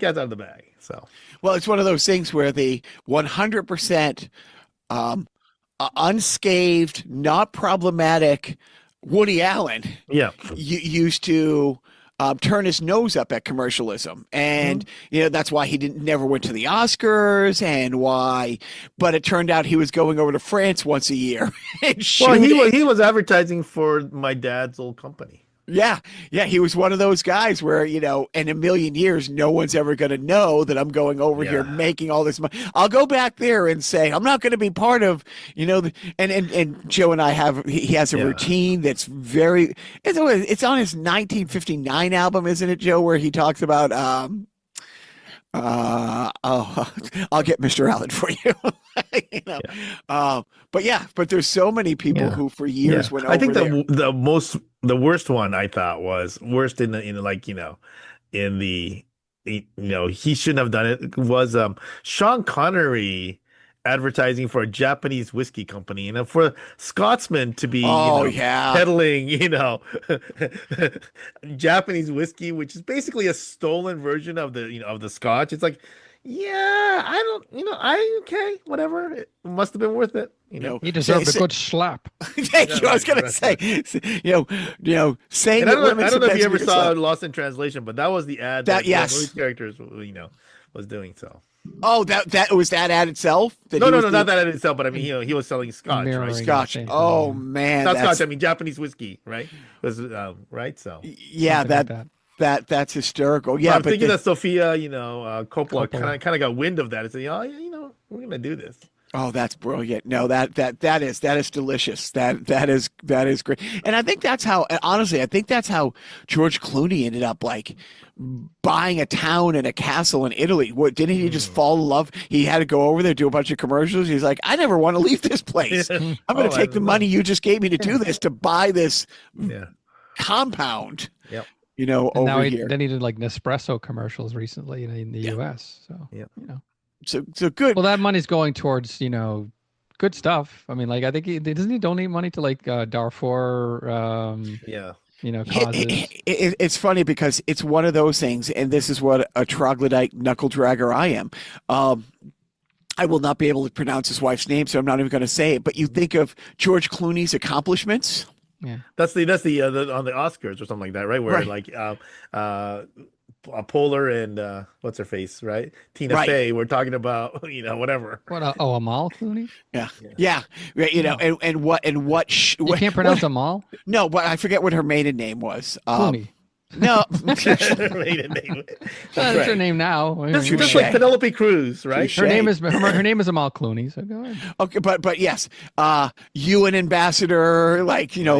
cat's out of the bag. So Well, it's one of those things where the 100% um, unscathed, not problematic Woody Allen yeah. used to turn his nose up at commercialism, and that's why he never went to the Oscars, and why. But it turned out he was going over to France once a year and Well, shooting. he was advertising for my dad's old company. Yeah, he was one of those guys where, in a million years, no one's ever going to know that I'm going over here Yeah. making all this money. I'll go back there and say, I'm not going to be part of, and Joe and I he has a Yeah. routine that's it's on his 1959 album, isn't it, Joe, where he talks about, I'll get Mr. Allen for you. you know, but there's so many people Yeah. who for years went over I think there. the worst one I thought was worst in the he shouldn't have done it was Sean Connery advertising for a Japanese whiskey company and for Scotsman to be Oh, yeah. peddling Japanese whiskey, which is basically a stolen version of the Scotch. It's like, yeah, I don't, I okay, whatever. It must have been worth it. He deserved a good slap. Thank you. I was going to say, saying And I that don't know if you women's ever are saw slap. Lost in Translation, but that was the ad That- that yes. one of these characters, was doing. So Oh, that was that ad itself. That no, he no, was no, doing- not that in itself, but I mean, he was selling Scotch, Mirroring. right? Scotch. Same thing, Oh yeah. man, Not that's Scotch. I mean, Japanese whiskey, right? Was right? So yeah, Something like that's hysterical. But Yeah, I'm but thinking the- that Sophia, Coppola Coppola. kind of got wind of that and said, we're gonna do this. oh, that's brilliant. No, that is delicious. That is great. And I think that's how. Honestly, I think that's how George Clooney ended up like buying a town and a castle in Italy. What didn't he just fall in love? He had to go over there, do a bunch of commercials. He's like, I never want to leave this place. I'm going to take the money you just gave me to do this to buy this Yeah. compound. Yep. And Over now here. then he did like Nespresso commercials recently in the U.S. So Yep. So good. well, that money's going towards good stuff. I mean, like I think doesn't he donate money to like Darfur, Yeah. causes. It's funny because it's one of those things, and this is what a troglodyte knuckle dragger I am. I will not be able to pronounce his wife's name, so I'm not even going to say it. But you think of George Clooney's accomplishments. Yeah. That's the on the Oscars or something like that, right? Where Right. like Polar and what's her face, right? Tina Right. Fey. We're talking about whatever. What? Amal Clooney? Yeah. And what You can't pronounce Amal No, but I forget what her maiden name was. Clooney. No, Maiden name. That's right. her name now. I Just, mean, just Touche. like Penelope Cruz, right? Touche. her name is Amal Clooney. So go ahead. okay, but yes, UN ambassador, like Yeah,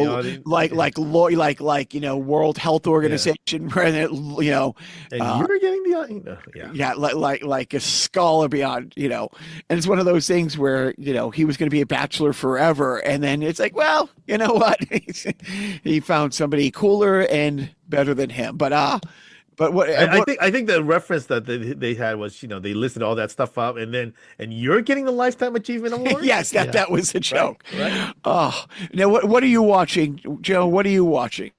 World Health Organization, where And you're getting the yeah, like a scholar beyond, and it's one of those things where he was going to be a bachelor forever, and then it's like, well, you know what, he found somebody cooler and better than him, but what I think the reference that they had was they listed all that stuff up and you're getting the lifetime achievement award. yes, that was a joke. Right. Oh, now what are you watching, Joe? What are you watching?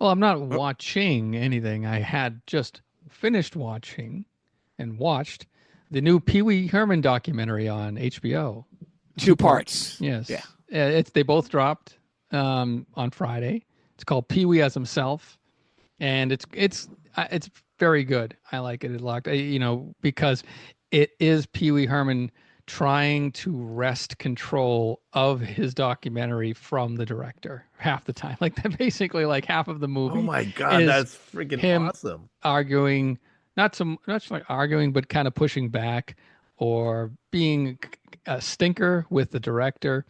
Well, I'm not watching anything. I had just finished watching and watched the new Pee Wee Herman documentary on HBO. Two parts. Yes. Yeah. They both dropped on Friday. It's called Pee Wee as Himself, and it's very good. I like it a lot. Because it is Pee Wee Herman trying to wrest control of his documentary from the director half the time. Like basically like half of the movie. Oh my God, is that's freaking him awesome. arguing, not so much like arguing, but kind of pushing back or being a stinker with the director.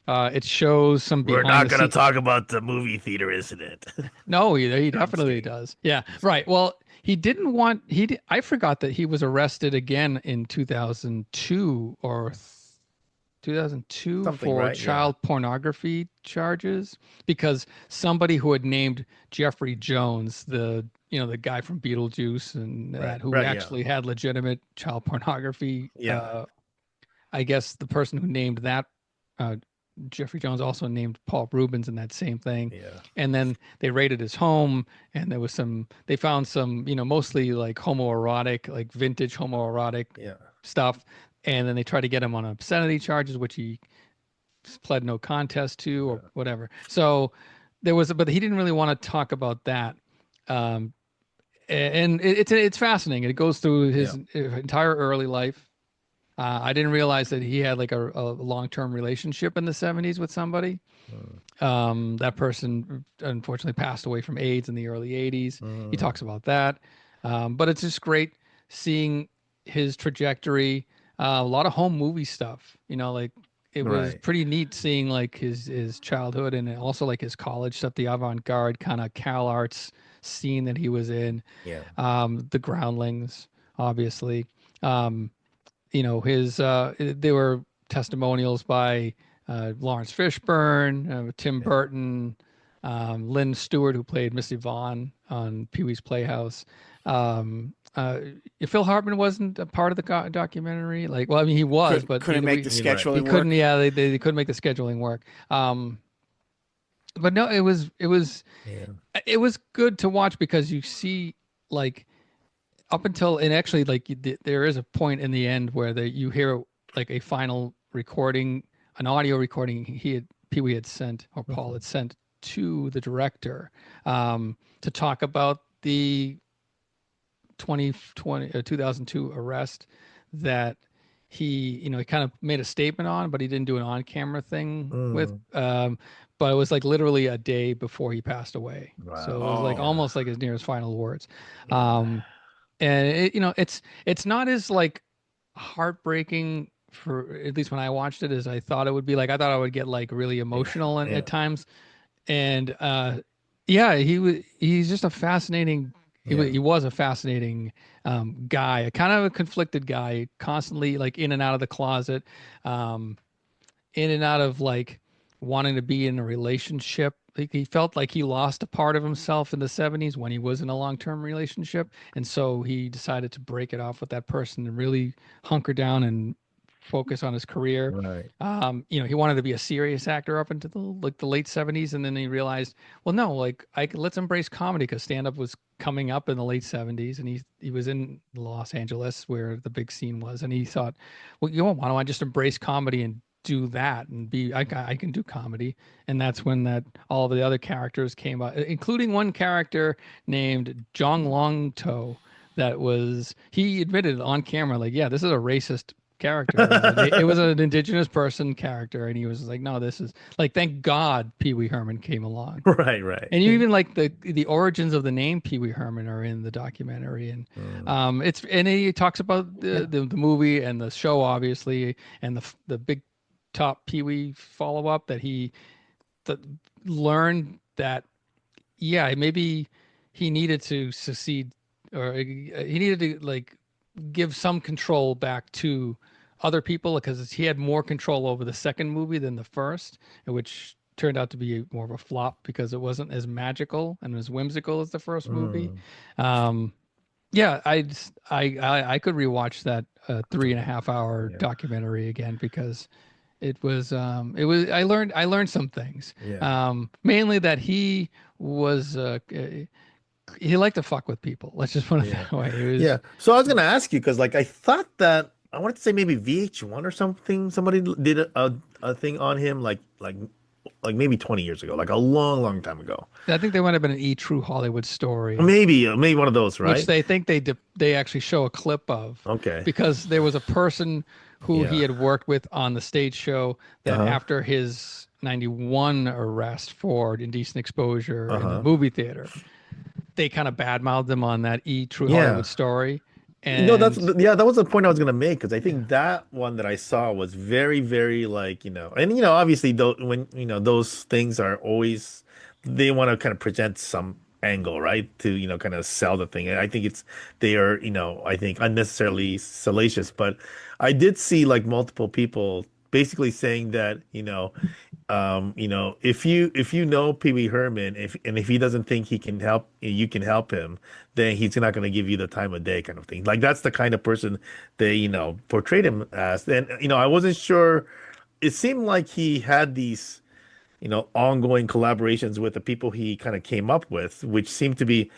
It shows some We're behind not the gonna scenes. talk about the movie theater incident. No, he I'm just definitely kidding. does. Yeah, right. Well, he didn't want I forgot that he was arrested again in 2002 or 2002 Something, for right? Yeah. child pornography charges because somebody who had named Jeffrey Jones, the guy from Beetlejuice and Right. that who Right. Yeah. actually had legitimate child pornography. Yeah. I guess the person who named that uh, Jeffrey Jones also named Paul Rubens in that same thing. Yeah. And then they raided his home, and they found some, mostly like homoerotic, like vintage homoerotic Yeah. stuff. And then they tried to get him on obscenity charges, which he pled no contest to or whatever. So but he didn't really want to talk about that. Um, and it's fascinating. It goes through his entire early life. I didn't realize that he had like a long-term relationship in the 70s with somebody. That person unfortunately passed away from AIDS in the early 80s. He talks about that. But it's just great seeing his trajectory. A lot of home movie stuff, like it was Right. pretty neat seeing like his childhood and also like his college stuff, the avant-garde kind of Cal Arts scene that he was in. Yeah. The Groundlings, obviously. There were testimonials by Lawrence Fishburne, Tim Burton, Lynn Stewart, who played Missy Vaughn on Pee-wee's Playhouse. Phil Hartman wasn't a part of the documentary. Like, well, I mean, he was, but couldn't make the scheduling he work. couldn't. Yeah, they couldn't make the scheduling work. But no, it was good to watch because you see like up until and actually like there is a point in the end where you hear like a final recording, an audio recording Pee-wee had sent or Paul had sent to the director to talk about the 2002 arrest that he kind of made a statement on, but he didn't do an on-camera thing with. But it was like literally a day before he passed away. Wow. So it was like almost like his near his final words. And it's not as like heartbreaking for at least when I watched it as I thought it would be. Like I thought I would get like really emotional at times. And he's just a fascinating he was a fascinating guy, a kind of a conflicted guy, constantly like in and out of the closet, in and out of like wanting to be in a relationship. Like he felt like he lost a part of himself in the 70s when he was in a long-term relationship. And so he decided to break it off with that person and really hunker down and focus on his career. Right. He wanted to be a serious actor up into the late 70s. And then he realized, well, no, like let's embrace comedy because stand-up was coming up in the late 70s. And he was in Los Angeles where the big scene was. And he thought, well, why don't I just embrace comedy and do that and I can do comedy. And that's when all the other characters came out, including one character named Jong Long To he admitted on camera, like, yeah, this is a racist character. It was an indigenous person character. And he was like, no, this is like, thank God Pee-wee Herman came along. Right. And you even like the origins of the name Pee-wee Herman are in the documentary. And he talks about the movie and the show, obviously, and the big top Pee-wee follow-up that he learned that maybe he needed to succeed or he needed to like give some control back to other people because he had more control over the second movie than the first, which turned out to be more of a flop because it wasn't as magical and as whimsical as the first movie. I could rewatch that 3.5 hour documentary again because it was I learned some things. Mainly that he was he liked to fuck with people. Let's just put it that way. So I was gonna ask you because like I thought that I wanted to say maybe VH1 or something. Somebody did a thing on him like maybe 20 years ago, like a long time ago. I think they might have been an True Hollywood Story. Maybe one of those, right? Which they think they actually show a clip of. Okay. Because there was a person who he had worked with on the stage show that after his 91 arrest for indecent exposure in the movie theater, they kind of badmouthed them on that True Hollywood Story. No, that's And yeah, that was the point I was gonna make because I think that one that I saw was very, very like, and obviously though when those things are always they want to kind of present some angle, right? To, kind of sell the thing. And I think they are, I think unnecessarily salacious. But I did see like multiple people basically saying that, if you know Pee Wee Herman, if he doesn't think he can help, you can help him, then he's not going to give you the time of day, kind of thing. Like that's the kind of person they, portrayed him as. And I wasn't sure. It seemed like he had these, ongoing collaborations with the people he kind of came up with, which seemed to be.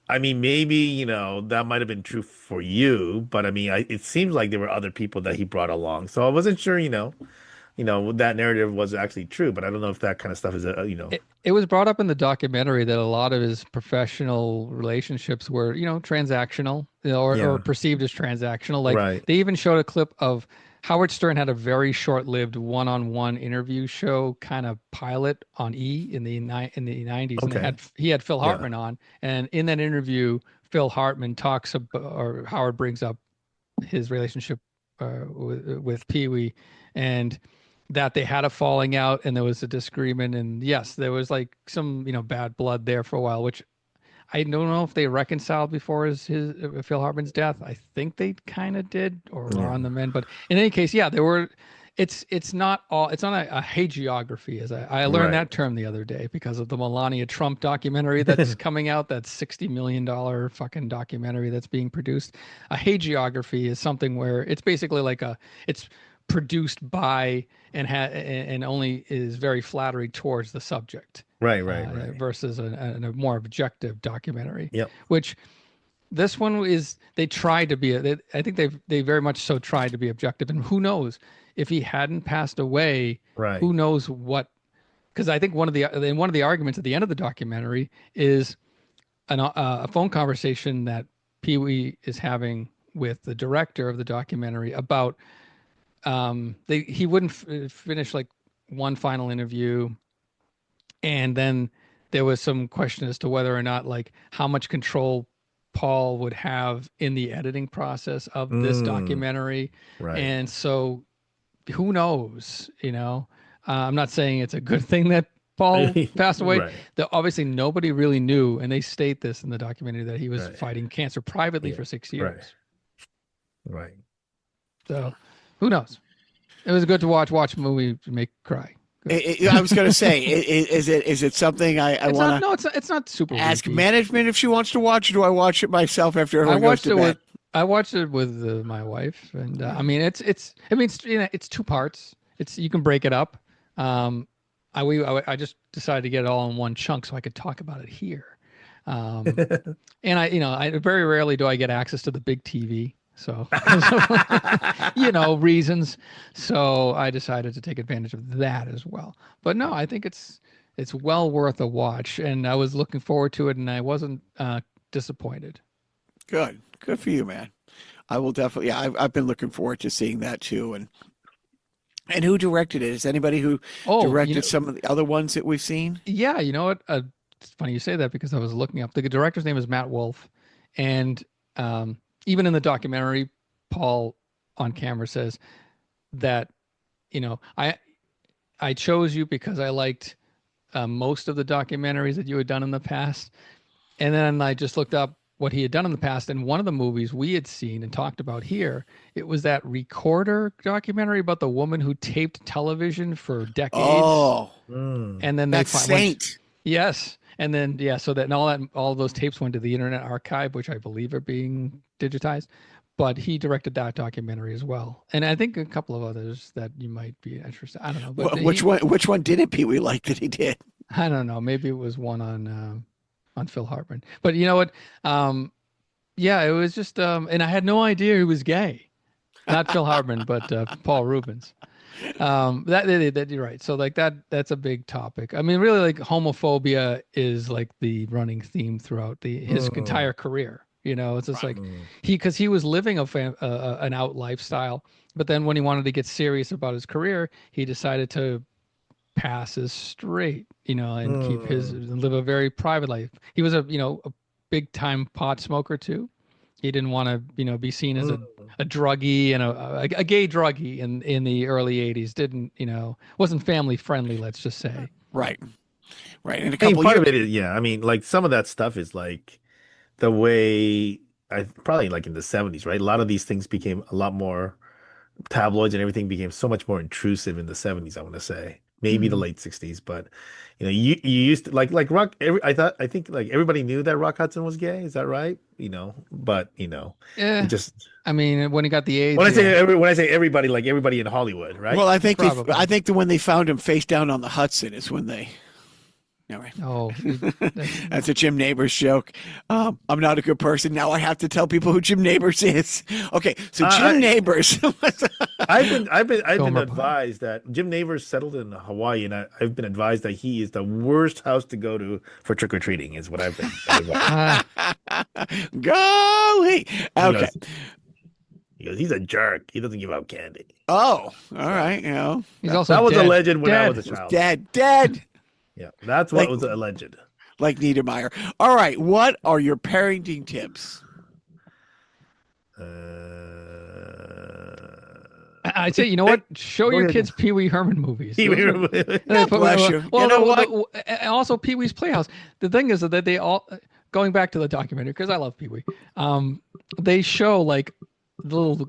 I mean, maybe, that might have been true for you, but I mean, it seems like there were other people that he brought along. So I wasn't sure, that narrative was actually true, but I don't know if that kind of stuff is, it was brought up in the documentary that a lot of his professional relationships were, transactional, or yeah, perceived as transactional. Like right. they even showed a clip of Howard Stern had a very short-lived one-on-one interview show kind of pilot on E in the 90s, and Okay. he had Phil Yeah. Hartman on, and in that interview, Phil Hartman talks about, or Howard brings up his relationship with Pee Wee, and that they had a falling out and there was a disagreement, and yes, there was like some bad blood there for a while, which I don't know if they reconciled before his Phil Hartman's death. I think they kind of did, or were Yeah. on the mend. But in any case, yeah, there were. It's not a hagiography, as I learned Right. that term the other day because of the Melania Trump documentary that's coming out. That $60 million fucking documentary that's being produced. A hagiography is something where it's basically like it's produced by and only is very flattering towards the subject, Right, right, right. versus a more objective documentary, Yep. which this one is. They tried to be. I think they very much so tried to be objective. And who knows if he hadn't passed away? Right. Who knows what? Because I think one of the arguments at the end of the documentary is a phone conversation that Pee Wee is having with the director of the documentary about he wouldn't finish like one final interview, and then there was some question as to whether or not like how much control Paul would have in the editing process of this Mm, documentary. right. And so who knows, I'm not saying it's a good thing that Paul passed away. Right. Obviously nobody really knew, and they state this in the documentary, that he was Right. fighting cancer privately Yeah. for 6 Right. years. Right. So who knows? It was good to watch a movie to make cry. I was going to say, is it something I It's want not. No, it's not super. ask weepy. management if she wants to watch, or do I watch it myself after everyone goes to bed? I watched it with my wife, and I mean it's two parts. You can break it up. I just decided to get it all in one chunk so I could talk about it here. And I very rarely do I get access to the big TV. So, reasons. So I decided to take advantage of that as well. But no, I think it's well worth a watch, and I was looking forward to it, and I wasn't disappointed. Good for you, man. I will definitely. Yeah, I've been looking forward to seeing that too. And who directed it? Is anybody who directed some of the other ones that we've seen? Yeah, you know what? It's funny you say that because I was looking up. The director's name is Matt Wolf, and even in the documentary, Paul on camera says that, I chose you because I liked most of the documentaries that you had done in the past. And then I just looked up what he had done in the past. And one of the movies we had seen and talked about here, it was that Recorder documentary about the woman who taped television for decades. Oh, and then that's Saint. Yes. And then, so that, and all of those tapes went to the Internet Archive, which I believe are being digitized. But he directed that documentary as well, and I think a couple of others that you might be interested. I don't know, but Which one didn't Pee Wee like that he did? I don't know. Maybe it was one on Phil Hartman. But you know what? Yeah, it was just, and I had no idea he was gay. Not Phil Hartman, but Paul Rubens. That you're right. So like that's a big topic. I mean, really, like homophobia is like the running theme throughout his entire career. It's just like because he was living an out lifestyle, but then when he wanted to get serious about his career, he decided to pass as straight, and live a very private life. He was a big time pot smoker too. He didn't want to, be seen as a druggie and a gay druggie in the early 80s. Didn't, wasn't family friendly, let's just say. Right. In a I mean, couple part years. of it is, I mean, like some of that stuff is like the way I probably like in the 70s, right? A lot of these things became a lot more tabloids and everything became so much more intrusive in the 70s, I want to say. Maybe the late 60s, but you used to like Rock I think like everybody knew that Rock Hudson was gay, is that right? But Yeah. it just I mean, when he got the AIDS. when I say everybody, like everybody in Hollywood, right? Well, I think Probably. when they found him face down on the Hudson is when they. Anyway. Oh, that's a Jim Neighbors joke. I'm not a good person. Now I have to tell people who Jim Neighbors is. Okay, so Jim Neighbors. I've been advised that Jim Neighbors settled in Hawaii, and I've been advised that he is the worst house to go to for trick or treating. Is what I've been advised. Golly. Okay. He goes, he's a jerk. He doesn't give out candy. Oh, all right. He's also that was dead. alleged when I was a child. Dead. Yeah, that's what was alleged. Like Niedermeyer. All right, what are your parenting tips? I'd say, you know what? Show your kids Pee Wee Herman movies. God bless you. Well, you know what? And also Pee Wee's Playhouse. The thing is that they all, going back to the documentary, because I love Pee Wee, they show like little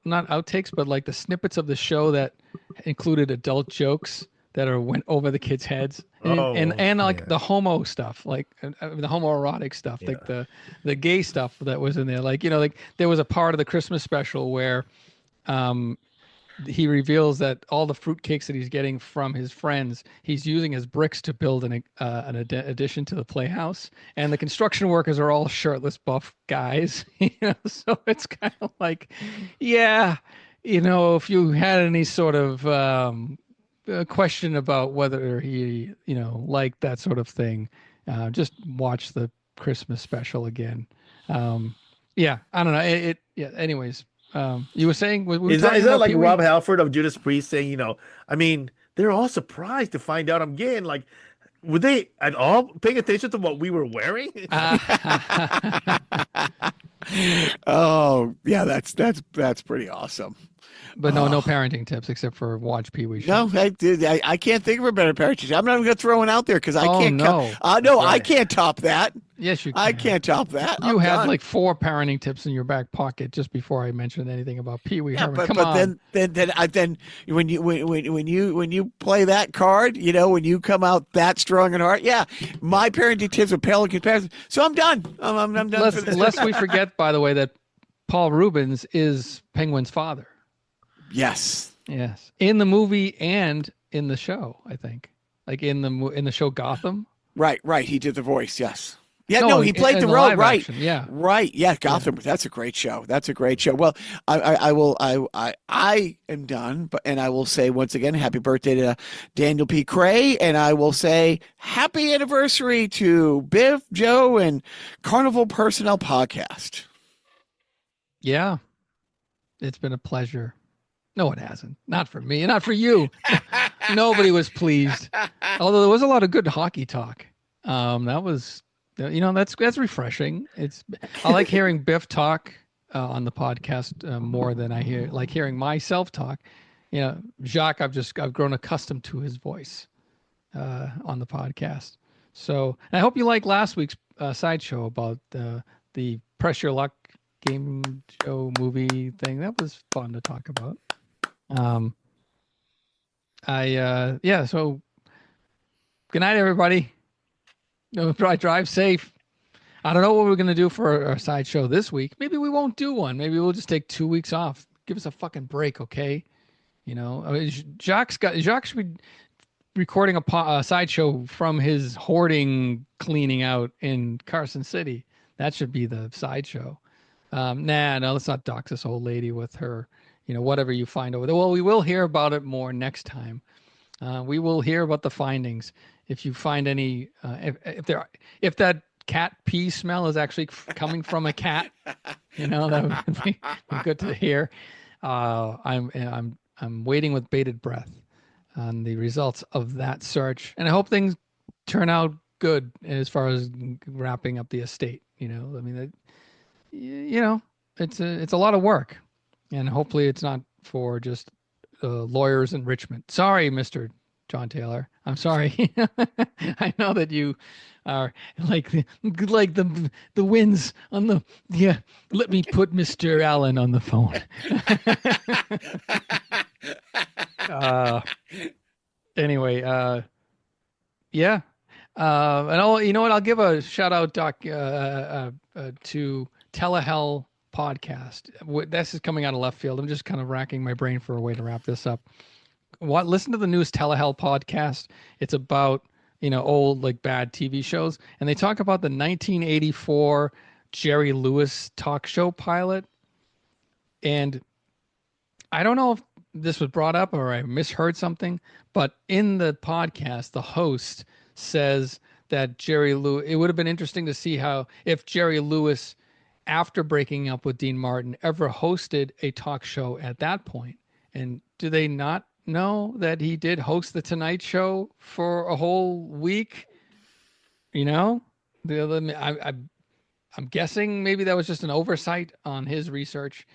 not outtakes, but like the snippets of the show that included adult jokes that went over the kids' heads, and like the homo stuff, like the homoerotic stuff, like the gay stuff that was in there. Like like there was a part of the Christmas special where he reveals that all the fruitcakes that he's getting from his friends, he's using as bricks to build an addition to the playhouse, and the construction workers are all shirtless, buff guys. So it's kind of like, if you had any sort of a question about whether he, liked that sort of thing, just watch the Christmas special again. I don't know. Anyways, you were saying, is that like Rob Halford of Judas Priest saying, I mean, they're all surprised to find out I'm gay, and like, were they at all paying attention to what we were wearing? Oh yeah, that's pretty awesome. But no parenting tips except for watch Pee Wee show. No, I can't think of a better parenting. I'm not even going to throw one out there because I can't. No, I can't top that. Yes, you can. I can't top that. You had like 4 parenting tips in your back pocket just before I mentioned anything about Pee Wee Herman. Come on. Then when you play that card, when you come out that strong in heart, my parenting tips are pale in comparison. So I'm done. I'm done. Lest we forget, by the way, that Paul Rubens is Penguin's father. Yes. In the movie and in the show, I think. Like in the show Gotham. Right. He did the voice. Yes. Yeah. No, he played the role. Right. Action, yeah. Right. Yeah. Gotham. Yeah. That's a great show. Well, I am done, and I will say once again, happy birthday to Daniel P. Cray, and I will say happy anniversary to Biff, Joe, and Carnival Personnel Podcast. Yeah. It's been a pleasure. No, it hasn't. Not for me, and not for you. Nobody was pleased. Although there was a lot of good hockey talk. That was, that's refreshing. I like hearing Biff talk on the podcast more than I like hearing myself talk. Jacques, I've grown accustomed to his voice on the podcast. So I hope you like last week's sideshow about the Press Your Luck game show movie thing. That was fun to talk about. So good night, everybody. Drive safe. I don't know what we're going to do for our sideshow this week. Maybe we won't do one. Maybe we'll just take 2 weeks off. Give us a fucking break, okay? Jacques should be recording a sideshow from his hoarding cleaning out in Carson City. That should be the sideshow. No, let's not dox this old lady with her, whatever you find over there. Well, we will hear about it more next time. We will hear about the findings. If you find any, if that cat pee smell is actually coming from a cat, that would be good to hear. I'm waiting with bated breath on the results of that search, and I hope things turn out good as far as wrapping up the estate. you know, it's a lot of work, and hopefully it's not for just lawyers in Richmond. Sorry, Mr. John Taylor. I'm sorry. I know that you are like the winds on the yeah. Let me put Mr. Allen on the phone. uh, anyway, yeah. And you know what? I'll give a shout out, Doc, to Telehell podcast. This is coming out of left field. I'm just kind of racking my brain for a way to wrap this up. Listen to the newest Telehell podcast. It's about, old like bad TV shows, and they talk about the 1984 Jerry Lewis talk show pilot. And I don't know if this was brought up or I misheard something, but in the podcast, the host says that Jerry Lewis, it would have been interesting to see if Jerry Lewis, after breaking up with Dean Martin, ever hosted a talk show at that point. And do they not know that he did host the Tonight Show for a whole week? I'm guessing maybe that was just an oversight on his research,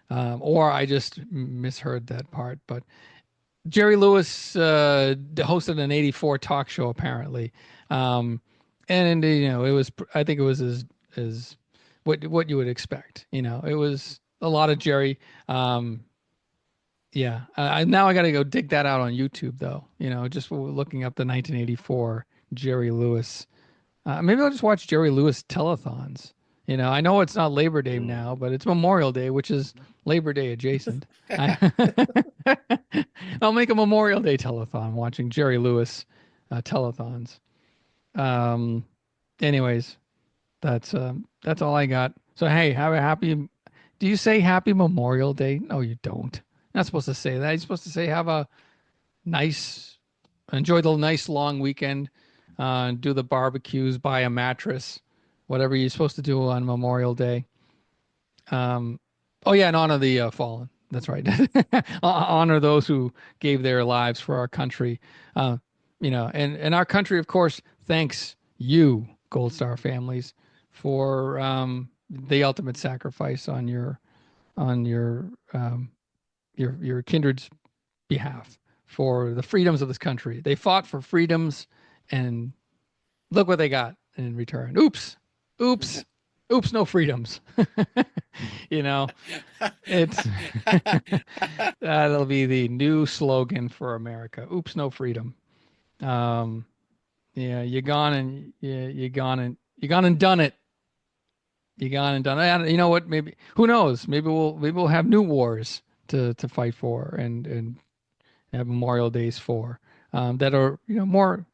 or I just misheard that part. But Jerry Lewis hosted an '84 talk show apparently, and it was, I think it was as what you would expect. It was a lot of Jerry. Yeah. Now I got to go dig that out on YouTube though. Just looking up the 1984 Jerry Lewis. Maybe I'll just watch Jerry Lewis telethons. I know it's not Labor Day now, but it's Memorial Day, which is Labor Day adjacent. I'll make a Memorial Day telethon watching Jerry Lewis telethons. Anyways, that's all I got. So, hey, have a happy. Do you say Happy Memorial Day? No, you don't. You're not supposed to say that. You're supposed to say enjoy the nice long weekend, do the barbecues, buy a mattress, whatever you're supposed to do on Memorial Day. And honor the fallen. That's right. Honor those who gave their lives for our country. And our country, of course, thanks you, Gold Star families, for the ultimate sacrifice on your kindred's behalf for the freedoms of this country. They fought for freedoms, and look what they got in return. Oops, no freedoms. It's that'll be the new slogan for America. Oops, no freedom. You gone and done it. You gone and done it. And you know what? Maybe, who knows? Maybe we'll have new wars to fight for and have Memorial Days for that are more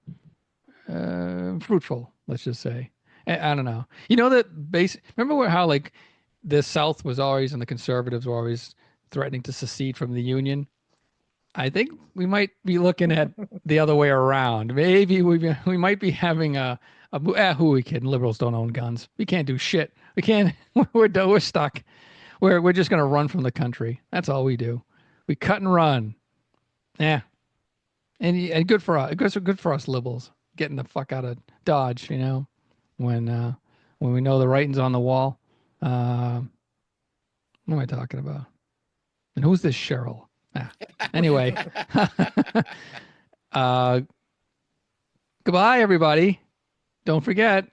fruitful. Let's just say. I don't know. Remember how like the South was always and the conservatives were always threatening to secede from the Union? I think we might be looking at the other way around. Maybe we might be having who are we kidding? Liberals don't own guns. We can't do shit. We can't. We're stuck. We're just gonna run from the country. That's all we do. We cut and run. Yeah. And good for us. Good for us liberals getting the fuck out of Dodge. When we know the writing's on the wall. What am I talking about? And who's this Cheryl? Anyway, goodbye, everybody. Don't forget,